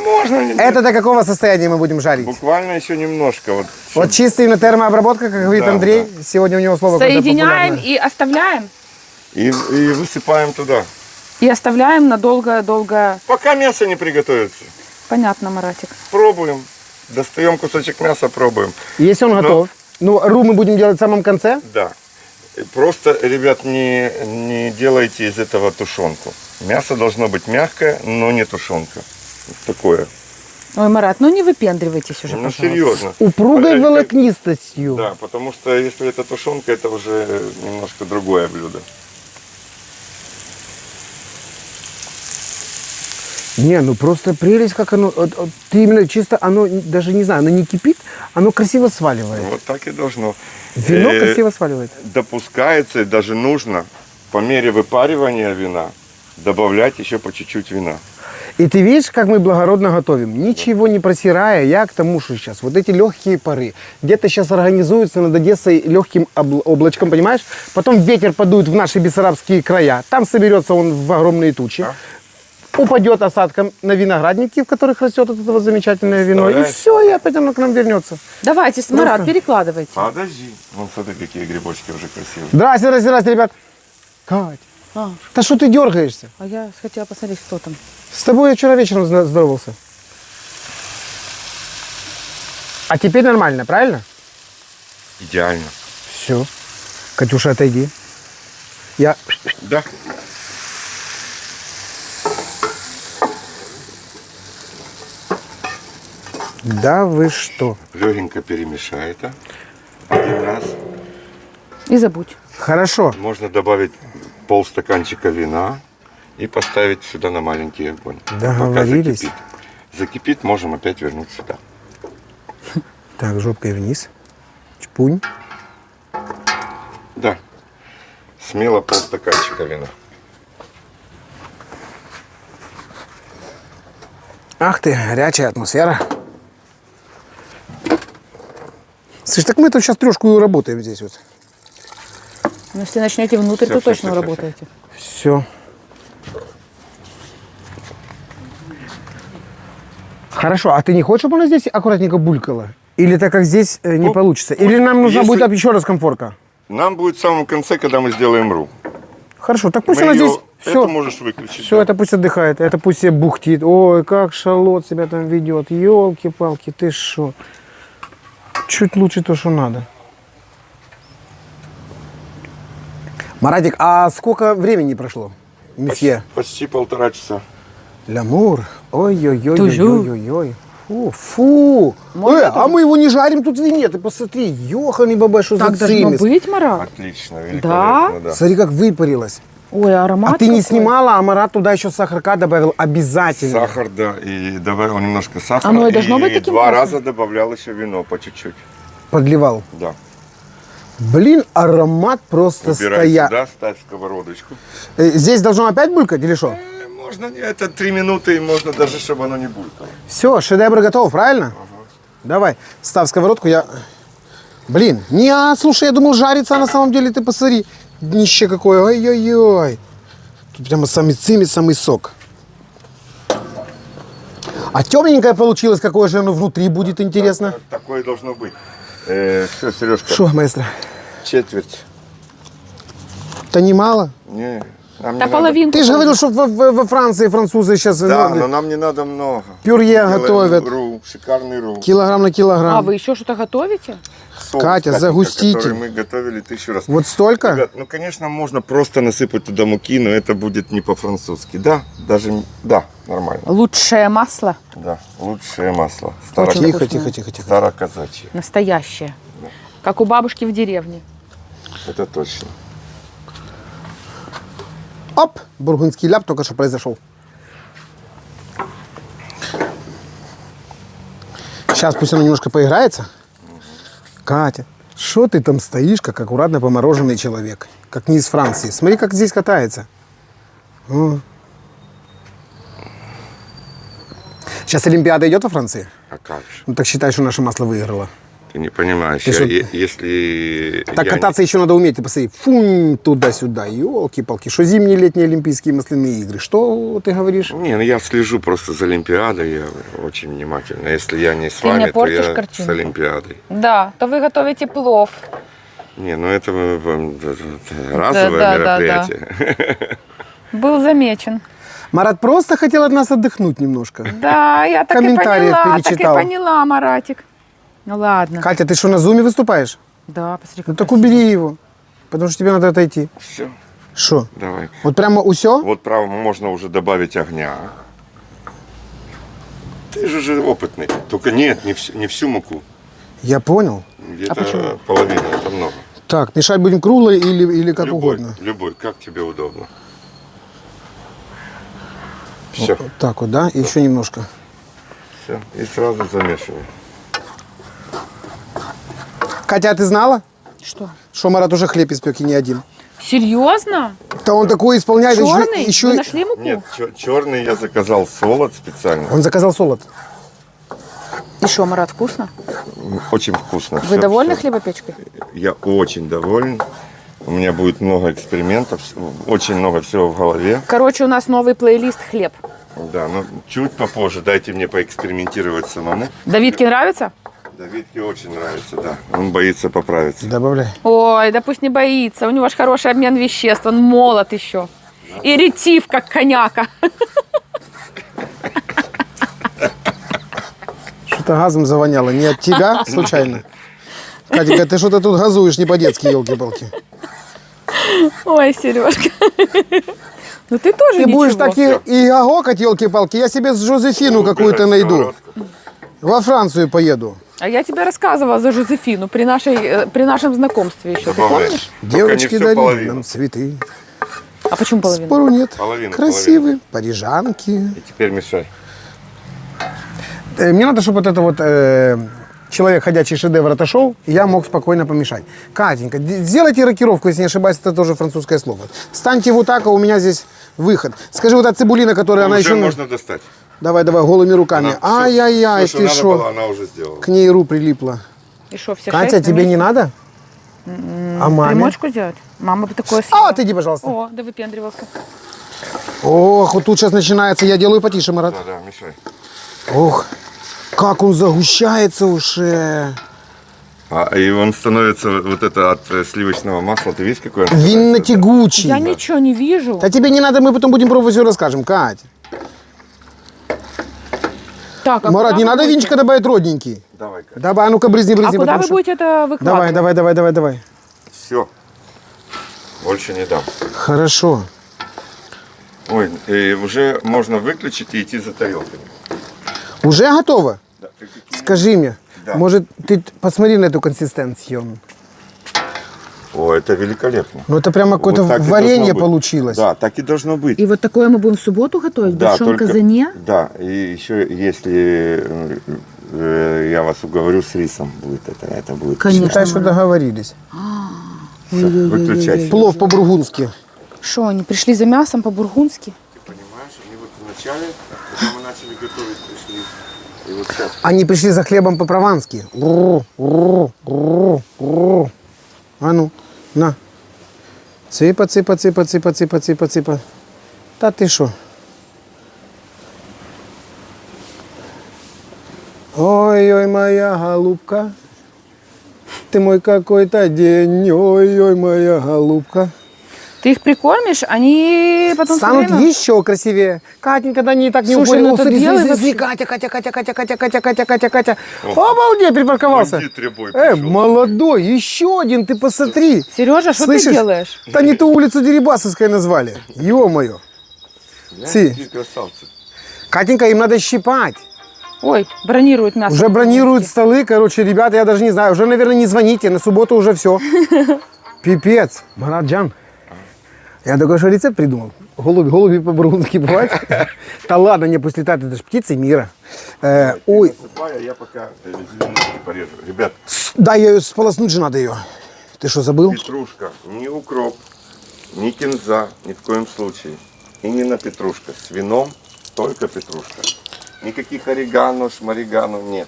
Speaker 3: Можно.
Speaker 2: Это до какого состояния мы будем жарить?
Speaker 3: Буквально еще немножко.
Speaker 2: Вот чистая именно термообработка, как говорит
Speaker 3: Да,
Speaker 2: Андрей. Сегодня у него слово какое-то
Speaker 1: Соединяем
Speaker 2: популярное.
Speaker 1: и оставляем.
Speaker 3: И высыпаем туда.
Speaker 1: И оставляем на долго-долго.
Speaker 3: Пока мясо не приготовится.
Speaker 1: Понятно, Маратик.
Speaker 3: Пробуем. Достаем кусочек мяса, пробуем.
Speaker 2: Если он готов. Ну, ру мы будем делать в самом конце.
Speaker 3: Да. Просто, ребят, не делайте из этого тушенку. Мясо должно быть мягкое, но не тушенка. Такое.
Speaker 1: Ой, Марат, ну не выпендривайтесь уже,
Speaker 3: Ну,
Speaker 1: пожалуйста.
Speaker 3: серьезно.
Speaker 2: Упругой волокнистостью.
Speaker 3: Да, потому что если это тушенка, это уже немножко другое блюдо.
Speaker 2: Не, ну просто прелесть, как оно. Ты именно чисто, оно даже не знаю, оно не кипит, оно красиво сваливает.
Speaker 3: Вот так и должно.
Speaker 2: Вино красиво сваливает.
Speaker 3: Допускается и даже нужно по мере выпаривания вина добавлять еще по чуть-чуть вина.
Speaker 2: И ты видишь, как мы благородно готовим, ничего не просирая. Я к тому, что сейчас вот эти легкие пары, где-то сейчас организуются над Одессой легким облачком, понимаешь? Потом ветер подует в наши бессарабские края, там соберется он в огромные тучи. Упадет осадком на виноградники, в которых растет вот это вот замечательное вино. И все, и опять оно к нам вернется.
Speaker 1: Давайте, Марат, перекладывайте.
Speaker 3: Подожди. Вон смотри, какие грибочки уже красивые.
Speaker 2: Здрасте, ребят. Кать, да что ты дергаешься?
Speaker 1: А я хотела посмотреть, кто там.
Speaker 2: С тобой я вчера вечером здоровался. А теперь нормально, правильно?
Speaker 3: Идеально.
Speaker 2: Все. Катюша, отойди. Я...
Speaker 3: Да.
Speaker 2: Да вы что?
Speaker 3: Легенько перемешай это. Один раз.
Speaker 1: И забудь.
Speaker 2: Хорошо.
Speaker 3: Можно добавить полстаканчика вина и поставить сюда на маленький огонь.
Speaker 2: Договорились.
Speaker 3: Пока закипит, можем опять вернуть сюда.
Speaker 2: Так, жопкой вниз. Чпунь.
Speaker 3: Да. Смело полстаканчика вина.
Speaker 2: Ах ты, горячая атмосфера. Слышь, так мы тут сейчас трешку и работаем здесь вот.
Speaker 1: Но если начнете внутрь, то
Speaker 3: Всё,
Speaker 1: точно
Speaker 3: всё, всё,
Speaker 1: работаете.
Speaker 2: Все. Хорошо, а ты не хочешь, чтобы она здесь аккуратненько булькала? Или так как здесь не получится? Или нам нужна
Speaker 3: если-
Speaker 2: будет еще раз комфорка?
Speaker 3: Нам будет в самом конце, когда мы сделаем ру.
Speaker 2: Хорошо, так пусть
Speaker 3: Мы
Speaker 2: она
Speaker 3: её
Speaker 2: здесь
Speaker 3: Это можешь выключить.
Speaker 2: Все,
Speaker 3: да.
Speaker 2: это пусть отдыхает, это пусть себе бухтит. Ой, как шалот себя там ведет. Елки-палки, ты шо? Чуть лучше то, что надо. Маратик, а сколько времени прошло, месье?
Speaker 3: Почти 1,5 часа.
Speaker 2: Лямур.
Speaker 1: Тужу.
Speaker 2: Ой-ой-ой-ой-ой. Фу.
Speaker 1: Можно
Speaker 2: А мы его не жарим тут в вине. Ты посмотри, ёханый бабай, что
Speaker 1: Так
Speaker 2: за
Speaker 1: должно
Speaker 2: цимис.
Speaker 1: быть, Марат?
Speaker 3: Отлично, великолепно, да.
Speaker 2: Смотри, как выпарилось.
Speaker 1: Ой, аромат
Speaker 2: А ты не
Speaker 1: какой.
Speaker 2: снимала, а Марат туда еще сахарка добавил обязательно.
Speaker 3: Сахар, да, и добавил немножко сахара.
Speaker 1: Оно и должно быть
Speaker 3: и
Speaker 1: таким
Speaker 3: 2
Speaker 1: вкусным?
Speaker 3: раза добавлял еще вино по чуть-чуть.
Speaker 2: Подливал.
Speaker 3: Да.
Speaker 2: Блин, аромат просто
Speaker 3: Убирай
Speaker 2: стоя.
Speaker 3: сюда, ставь сковородочку.
Speaker 2: Здесь должно опять булькать или что?
Speaker 3: Можно, это 3 минуты, и можно даже, чтобы оно не булькало.
Speaker 2: Все, шедевр готов, правильно? Давай, ставь сковородку, я... Блин, слушай, я думал жарится, а на самом деле ты посмотри. Днище какое, ой-ой-ой. Тут прямо самый цимис, самый сок. А темненькое получилось, какое же оно внутри будет, интересно.
Speaker 3: Такое должно быть. Все, Сережка,
Speaker 2: Что, маэстро?
Speaker 3: четверть.
Speaker 2: Это немало?
Speaker 3: Не, нам не
Speaker 1: Да
Speaker 3: надо.
Speaker 1: половинку.
Speaker 2: Ты же говорил, что во Франции французы сейчас
Speaker 3: Да, но нам не надо много.
Speaker 2: пюре
Speaker 3: Делаем
Speaker 2: готовят.
Speaker 3: Ру, шикарный ру.
Speaker 2: Килограмм на килограмм.
Speaker 1: А, вы еще что-то готовите?
Speaker 3: Соус,
Speaker 2: Катя,
Speaker 3: Катенька,
Speaker 2: загустите.
Speaker 3: который мы готовили 1000 раз.
Speaker 2: Вот столько?
Speaker 3: Ребят, ну, конечно, можно просто насыпать туда муки, но это будет не по-французски. Да, даже, да, нормально.
Speaker 1: Лучшее масло.
Speaker 3: Да, лучшее масло.
Speaker 1: Очень
Speaker 2: Тихо,
Speaker 1: вкусное.
Speaker 2: тихо, тихо, тихо.
Speaker 3: Староказачье,
Speaker 1: Настоящее. Как у бабушки в деревне.
Speaker 3: это точно.
Speaker 2: Оп, бургундский ляп только что произошел. Сейчас пусть оно немножко поиграется. Катя, что ты там стоишь, как аккуратно помороженный человек? Как не из Франции. Смотри, как здесь катается. О. Сейчас Олимпиада идет во Франции?
Speaker 3: А как же?
Speaker 2: Ну так считай, что наше масло выиграло.
Speaker 3: Ты не понимаешь,
Speaker 2: Ты что?
Speaker 3: если...
Speaker 2: Так
Speaker 3: я
Speaker 2: кататься еще надо уметь. Ты посмотри, фум, туда-сюда, елки-палки. Что зимние, летние Олимпийские масляные игры? Что ты говоришь?
Speaker 3: Не, ну я слежу просто за Олимпиадой, я очень внимательно. Если я не с
Speaker 1: Ты мне
Speaker 3: вами, то
Speaker 1: портишь
Speaker 3: я
Speaker 1: картинку.
Speaker 3: с Олимпиадой.
Speaker 1: Да, то вы готовите плов.
Speaker 3: Не, ну это разовое
Speaker 1: Да.
Speaker 3: мероприятие.
Speaker 1: Был замечен.
Speaker 2: Марат просто хотел от нас отдохнуть немножко.
Speaker 1: Да, я так и
Speaker 2: Комментариев
Speaker 1: поняла, так и
Speaker 2: перечитал.
Speaker 1: поняла, Маратик. Ну ладно.
Speaker 2: Катя, ты что, на зуме выступаешь?
Speaker 1: Да, посмотри,
Speaker 2: Ну
Speaker 1: как
Speaker 2: так
Speaker 1: красиво.
Speaker 2: убери его, потому что тебе надо отойти.
Speaker 3: Все,
Speaker 2: Что?
Speaker 3: давай.
Speaker 2: Вот прямо усё?
Speaker 3: Вот право можно уже добавить огня. Ты же опытный. Только нет, не всю муку.
Speaker 2: Я понял.
Speaker 3: Где-то половину, это много.
Speaker 2: Так, мешать будем круглой или как
Speaker 3: любой,
Speaker 2: угодно?
Speaker 3: любой, как тебе удобно. Все,
Speaker 2: Вот так вот, да? И еще немножко.
Speaker 3: все. И сразу замешиваем.
Speaker 2: Катя, а ты знала,
Speaker 1: Что?
Speaker 2: что Марат уже хлеб испек и не один?
Speaker 1: Серьезно?
Speaker 2: Да он такой исполняет.
Speaker 1: Черный?
Speaker 2: Еще,
Speaker 1: Вы нашли муку?
Speaker 3: Нет, черный я заказал солод специально.
Speaker 2: Он заказал солод.
Speaker 1: И что, Марат, вкусно?
Speaker 3: Очень вкусно.
Speaker 1: Вы
Speaker 3: Всё,
Speaker 1: довольны
Speaker 3: всё.
Speaker 1: хлебопечкой?
Speaker 3: Я очень доволен. У меня будет много экспериментов, очень много всего в голове.
Speaker 1: Короче, у нас новый плейлист «Хлеб».
Speaker 3: Да, но чуть попозже дайте мне поэкспериментировать самому.
Speaker 1: Давидке нравится?
Speaker 3: Давидке очень нравится, да. Он боится поправиться.
Speaker 2: Добавляй.
Speaker 1: Ой, да пусть не боится. У него же хороший обмен веществ, он молод еще. И ретив, как коняка.
Speaker 2: Что-то газом завоняло. Не от тебя, случайно? Катя, ты что-то тут газуешь не по-детски, елки-палки.
Speaker 1: Ой, Сережка. Ну ты тоже
Speaker 2: Ты
Speaker 1: ничего.
Speaker 2: будешь так и огокать, елки-палки. Я себе с Жозефину какую-то найду. Во Францию поеду.
Speaker 1: А я тебе рассказывала за Жозефину при нашем знакомстве еще. Ты
Speaker 3: Добавляй.
Speaker 1: помнишь?
Speaker 3: Только не
Speaker 2: Девочки
Speaker 3: всю
Speaker 2: дарили
Speaker 3: половину.
Speaker 2: нам цветы.
Speaker 1: А почему половину?
Speaker 2: Спору нет.
Speaker 3: Половину,
Speaker 2: Красивые, парижанки.
Speaker 3: И теперь мешай.
Speaker 2: Мне надо, чтобы вот это вот человек, ходячий шедевр, отошел, и я мог спокойно помешать. Катенька, сделайте рокировку, если не ошибаюсь, это тоже французское слово. Станьте вот так, а у меня здесь выход. Скажи, вот эта цибулина, которая она
Speaker 3: Уже
Speaker 2: еще...
Speaker 3: можно достать.
Speaker 2: Давай, голыми руками.
Speaker 3: Она
Speaker 2: Ай-яй-яй,
Speaker 3: всё,
Speaker 2: ты
Speaker 3: что надо было,
Speaker 2: что?
Speaker 3: она уже сделала.
Speaker 2: К ней ру прилипла.
Speaker 1: И что, все
Speaker 2: Катя,
Speaker 1: 6
Speaker 2: тебе не надо? А маме?
Speaker 1: Примочку сделать? Мама бы такое
Speaker 2: А,
Speaker 1: съела.
Speaker 2: отойди, пожалуйста.
Speaker 1: О, да выпендривался.
Speaker 2: Ох, вот тут сейчас начинается. Я делаю потише, Марат.
Speaker 3: Да, мешай.
Speaker 2: Ох, как он загущается уже.
Speaker 3: И он становится вот это от сливочного масла. Ты видишь, какой он?
Speaker 2: Винно-тягучий.
Speaker 1: Я ничего не вижу.
Speaker 2: Да тебе не надо, мы потом будем пробовать, все расскажем. Кать.
Speaker 1: Так, а
Speaker 2: Марат,
Speaker 1: куда
Speaker 2: не
Speaker 1: вы
Speaker 2: надо
Speaker 1: будете?
Speaker 2: винчика добавить родненький.
Speaker 3: Давай, Кать.
Speaker 2: Давай, а ну-ка брызни.
Speaker 1: А куда
Speaker 2: потому
Speaker 1: вы
Speaker 2: что-
Speaker 1: будете это выкладывать?
Speaker 2: Давай.
Speaker 3: Все. Больше не дам.
Speaker 2: Хорошо.
Speaker 3: Ой, и уже можно выключить и идти за тарелками.
Speaker 2: Уже готово?
Speaker 3: Да, ты какие-
Speaker 2: Скажи мне,
Speaker 3: Да.
Speaker 2: может, ты посмотри на эту консистенцию.
Speaker 3: О, это великолепно.
Speaker 2: Ну, это прямо какое-то
Speaker 3: Вот так и
Speaker 2: варенье
Speaker 3: должно быть.
Speaker 2: получилось.
Speaker 3: Да, так и должно быть.
Speaker 1: И вот такое мы будем в субботу готовить в
Speaker 3: Да,
Speaker 1: большом
Speaker 3: только-
Speaker 1: казане?
Speaker 3: Да, и еще если я вас уговорю, с рисом будет это будет.
Speaker 1: Конечно.
Speaker 2: Считай, что договорились.
Speaker 3: Всё, выключайся.
Speaker 2: Плов по-бургундски.
Speaker 1: Что, они пришли за мясом по-бургундски?
Speaker 3: Ты понимаешь, они вот вначале, когда мы начали готовить, пришли. И вот сейчас.
Speaker 2: Они пришли за хлебом по-провански. А ну, на. Цыпа. Да ты шо? Ой-ой, моя голубка, ты мой какой-то день, ой-ой, моя голубка.
Speaker 1: Ты их прикормишь, они потом всё
Speaker 2: Станут
Speaker 1: время-
Speaker 2: еще красивее. Катенька, да не так не
Speaker 1: Слушай, ну
Speaker 2: уходит.
Speaker 1: это белый вообще.
Speaker 2: Катя. Обалдеть, припарковался.
Speaker 3: Бандит рябой пришел.
Speaker 2: Молодой, еще один, ты посмотри.
Speaker 1: Сережа, что ты
Speaker 2: Слышишь?
Speaker 1: делаешь?
Speaker 2: Да не ту улицу Дерибасовской назвали. Ё-моё. Си.
Speaker 3: Какие красавцы.
Speaker 2: Катенька, им надо щипать.
Speaker 1: Ой, бронируют мясо.
Speaker 2: Уже бронируют столы, короче, ребята, я даже не знаю. Уже, наверное, не звоните, на субботу уже все. Пипец. Мараджан, я только что рецепт придумал. Голуби по-бургундски бывают. Да ладно, не пусть летают, это же птицы мира. Ой,
Speaker 3: Насыпай, а я пока зеленушки порежу. Ребят,
Speaker 2: да, ее сполоснуть же надо ее. Ты что, забыл?
Speaker 3: петрушка, ни укроп, ни кинза, ни в коем случае. Именно петрушка. С вином только петрушка. Никаких орегано, шмаригано нет.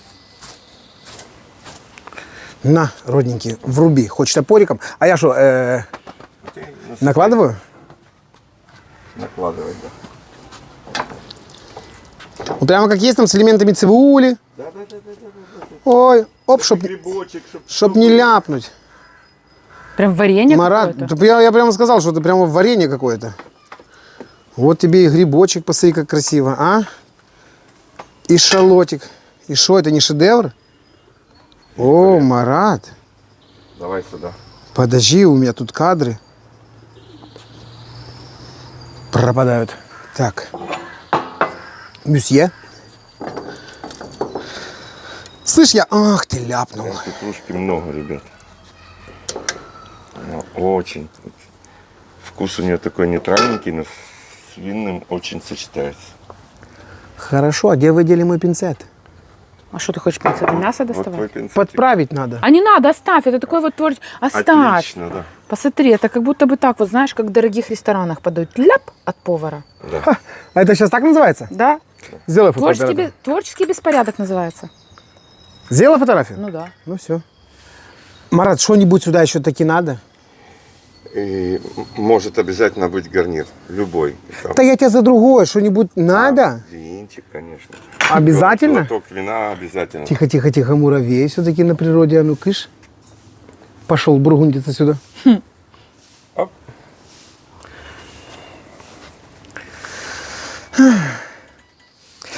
Speaker 2: На, родненький, вруби. Хочешь топориком? А я что,
Speaker 3: Окей, насыпай.
Speaker 2: накладываю?
Speaker 3: Накладывай, да.
Speaker 2: Ну, прямо как есть там с элементами цибули.
Speaker 3: Да.
Speaker 2: Ой, оп, чтоб
Speaker 3: Грибочек,
Speaker 2: не ляпнуть.
Speaker 1: Прям варенье
Speaker 2: Марат,
Speaker 1: какое-то.
Speaker 2: я прямо сказал, что это прямо варенье какое-то. Вот тебе и грибочек, посмотри, как красиво, а? И шалотик. И что, это не шедевр? О, Марат,
Speaker 3: Давай сюда.
Speaker 2: подожди, у меня тут кадры пропадают. Так. Мюсье. Слышь, ах ты ляпнул.
Speaker 3: Петрушки много, ребят. Ну, очень. Вкус у нее такой нейтральненький, но с винным очень сочетается.
Speaker 2: Хорошо, а где вы дели мой пинцет?
Speaker 1: А что ты хочешь пинцетом мясо
Speaker 3: Вот твой
Speaker 1: доставать?
Speaker 3: пинцетик.
Speaker 2: Подправить надо.
Speaker 1: А не надо, оставь, это такой вот творческий. Оставь.
Speaker 3: Отлично, да.
Speaker 1: Посмотри, это как будто бы так, вот знаешь, как в дорогих ресторанах подают ляп от повара.
Speaker 3: Да.
Speaker 2: А это сейчас так называется?
Speaker 1: Да?
Speaker 2: Сделай
Speaker 1: Творческий,
Speaker 2: фотографию.
Speaker 1: творческий беспорядок называется.
Speaker 2: Сделай фотографию?
Speaker 1: Ну да.
Speaker 2: Ну все. Марат, что-нибудь сюда еще таки надо?
Speaker 3: И может обязательно быть гарнир. Любой. Там,
Speaker 2: Да я тебя за другое, что-нибудь надо?
Speaker 3: винчик, конечно.
Speaker 2: Обязательно?
Speaker 3: Глоток вина обязательно.
Speaker 2: Тихо, муравей все-таки на природе, а ну кыш. Пошел бургундиться сюда.
Speaker 3: Оп.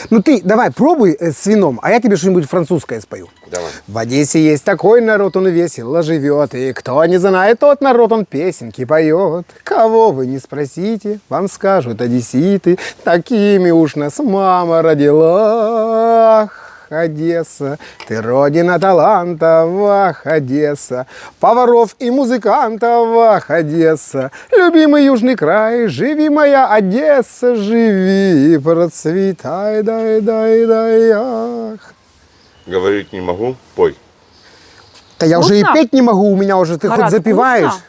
Speaker 2: Ну ты давай, пробуй с вином, а я тебе что-нибудь французское спою.
Speaker 3: Давай.
Speaker 2: В Одессе есть такой народ, он весело живет, и кто не знает, тот народ, он песенки поет. Кого вы не спросите, вам скажут одесситы, такими уж нас мама родила. Ах, Одесса, ты родина талантов, ах, Одесса, поваров и музыкантов, ах, Одесса, любимый южный край, живи, моя Одесса, живи, процветай, дай, ах.
Speaker 3: Говорить не могу, пой.
Speaker 2: Да я уже и
Speaker 1: Вкусно?
Speaker 2: петь не могу, у меня уже, ты
Speaker 1: Марат,
Speaker 2: хоть запиваешь.
Speaker 1: вкусно?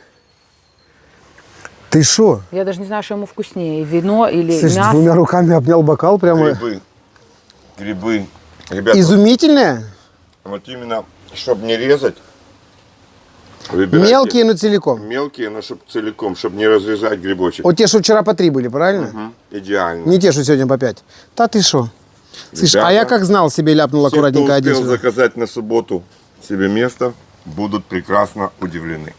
Speaker 2: Ты шо?
Speaker 1: Я даже не знаю, что ему вкуснее, вино или
Speaker 2: Слышь,
Speaker 1: мясо.
Speaker 2: двумя руками обнял бокал прямо.
Speaker 3: Грибы. Ребята,
Speaker 2: Изумительное.
Speaker 3: вот именно, чтобы не резать, выбирайте
Speaker 2: Мелкие, но целиком.
Speaker 3: мелкие, но чтобы целиком, чтобы не разрезать грибочек.
Speaker 2: Вот те, что вчера по 3 были, правильно?
Speaker 3: Мгм. Идеально.
Speaker 2: Не те, что сегодня по 5. Да ты шо? Слышь, а
Speaker 3: Ребята,
Speaker 2: я как знал себе ляпнул
Speaker 3: Все, кто
Speaker 2: аккуратненько
Speaker 3: успел
Speaker 2: Одессу.
Speaker 3: заказать на субботу себе место, будут прекрасно удивлены.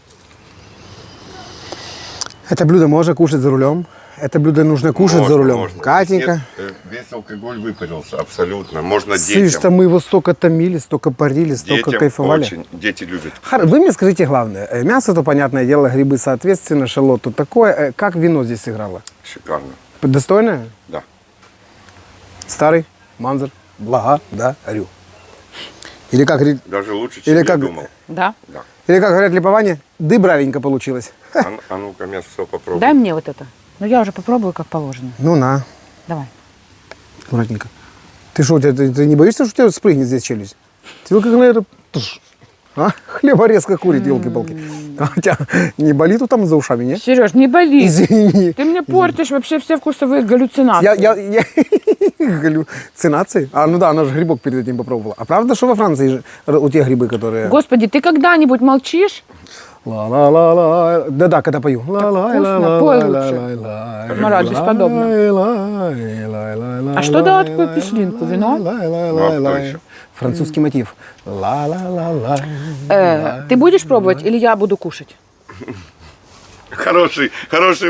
Speaker 2: Это блюдо можно кушать за рулем. Это блюдо нужно кушать за рулем.
Speaker 3: Можно.
Speaker 2: Катенька.
Speaker 3: Нет, весь алкоголь выпарился, абсолютно. Можно
Speaker 2: Слышь,
Speaker 3: детям.
Speaker 2: мы его столько томили, столько парили, столько
Speaker 3: Детям
Speaker 2: кайфовали.
Speaker 3: очень. Дети любят.
Speaker 2: Вы мне скажите главное. Мясо, то понятное дело, грибы соответственно, шалот тут такое. Как вино здесь сыграло?
Speaker 3: Шикарно.
Speaker 2: Достойное?
Speaker 3: Да.
Speaker 2: Старый, манзер, благодарю. Или как,
Speaker 3: Даже лучше, чем
Speaker 2: Или
Speaker 3: я
Speaker 2: как-
Speaker 3: думал.
Speaker 1: Да.
Speaker 3: Да.
Speaker 2: или как говорят липование, бравенько получилось.
Speaker 3: А ну-ка, мясо попробуй.
Speaker 1: Дай мне вот это. Ну я уже попробую, как положено.
Speaker 2: Ну на,
Speaker 1: Давай.
Speaker 2: аккуратненько. Ты что, ты не боишься, что у тебя спрыгнет здесь челюсть? Тебе как, наверное, хлеборезка курит, елки-палки. Хотя не болит тут там за ушами, нет?
Speaker 1: Сереж, не болит.
Speaker 2: Извини.
Speaker 1: Ты мне портишь вообще все вкусовые галлюцинации.
Speaker 2: Я галлюцинации? А, ну да, она же грибок перед этим попробовала. А правда, что во Франции же у тех грибы, которые...
Speaker 1: Господи, ты когда-нибудь молчишь?
Speaker 2: Ла-ла-ла-ла. Да-да, когда пою.
Speaker 1: вкусно, пой лучше. Мораль бесподобна. А что дало такую кислинку? Вино?
Speaker 3: Ну, а кто еще?
Speaker 2: Французский мотив. Ла-ла-ла-ла.
Speaker 1: Ты будешь пробовать или я буду кушать?
Speaker 3: Хороший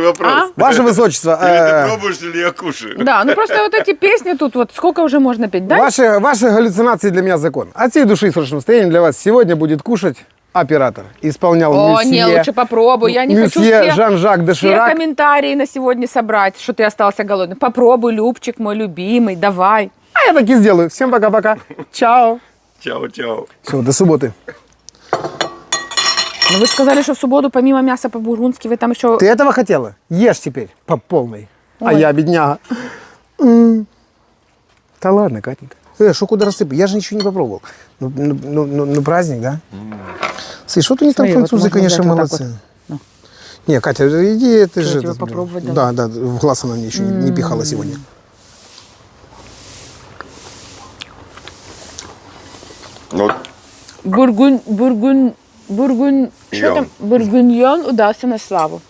Speaker 3: вопрос.
Speaker 2: Ваше Высочество,
Speaker 3: Или ты пробуешь, или я кушаю.
Speaker 1: Да, ну просто вот эти песни тут вот сколько уже можно петь, да?
Speaker 2: ваши галлюцинации для меня закон. От всей души и срочным состоянием для вас сегодня будет кушать оператор. Исполнял
Speaker 1: О,
Speaker 2: мюсье.
Speaker 1: не, лучше попробуй. Я не хочу
Speaker 2: мюсье
Speaker 1: все,
Speaker 2: Жан-Жак де
Speaker 1: все
Speaker 2: Ширак.
Speaker 1: комментарии на сегодня собрать, что ты остался голодным. Попробуй, Любчик мой любимый, давай.
Speaker 2: А я так и сделаю. Всем пока-пока. Чао.
Speaker 3: Чао-чао.
Speaker 2: Все, до субботы.
Speaker 1: Но вы же сказали, что в субботу помимо мяса по-бургундски вы там еще...
Speaker 2: Ты этого хотела? Ешь теперь по полной. А
Speaker 1: Ой.
Speaker 2: я бедняга. Да ладно, Катенька. Что куда рассыпать? Я же ничего не попробовал. Ну, праздник, да? Слушай, что-то у них там
Speaker 1: Смотри, вот
Speaker 2: французы,
Speaker 1: можно
Speaker 2: конечно,
Speaker 1: взять вот так
Speaker 2: молодцы.
Speaker 1: вот.
Speaker 2: Не, Катя, иди, ты
Speaker 1: Что,
Speaker 2: же...
Speaker 1: тебе
Speaker 2: этот,
Speaker 1: попробовать
Speaker 2: да, да, в глаз она мне еще не пихала сегодня.
Speaker 3: Ну,
Speaker 1: Что там? Бургуньон удался на славу.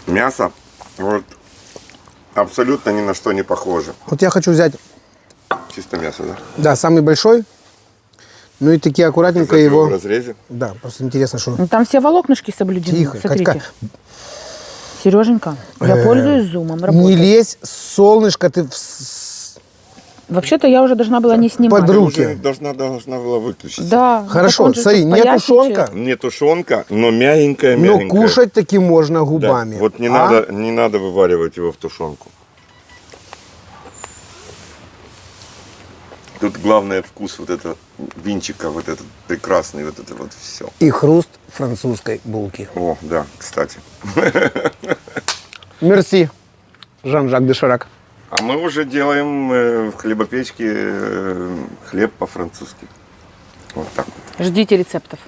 Speaker 3: мясо вот абсолютно ни на что не похоже.
Speaker 2: Вот я хочу взять,
Speaker 3: Чисто мясо, да?
Speaker 2: да, самый большой, ну и такие аккуратненько
Speaker 3: Зажёг
Speaker 2: его...
Speaker 3: в разрезе.
Speaker 2: Да, просто интересно, что...
Speaker 1: Ну, там все волокнышки соблюдены.
Speaker 2: Тихо,
Speaker 1: Смотрите.
Speaker 2: Катька.
Speaker 1: Сереженька, я пользуюсь зумом,
Speaker 2: Не
Speaker 1: работает.
Speaker 2: лезь, солнышко, ты...
Speaker 1: Вообще-то я уже должна была не снимать.
Speaker 2: Под руки.
Speaker 3: Уже должна была выключиться.
Speaker 1: Да.
Speaker 2: Хорошо,
Speaker 1: так он же
Speaker 2: смотри,
Speaker 1: тут
Speaker 2: не
Speaker 1: поясничает.
Speaker 2: тушенка,
Speaker 3: Не тушенка, но мягенькая.
Speaker 2: но кушать таки можно
Speaker 3: Да.
Speaker 2: губами.
Speaker 3: Вот не
Speaker 2: А?
Speaker 3: надо вываривать его в тушенку. Тут главное вкус вот этого винчика, вот этот прекрасный, вот это вот все.
Speaker 2: И хруст французской булки.
Speaker 3: О, да, кстати.
Speaker 2: Мерси, Жан-Жак де Ширак.
Speaker 3: А мы уже делаем в хлебопечке хлеб по-французски. Вот так вот.
Speaker 1: Ждите рецептов.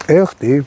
Speaker 2: Эх ты.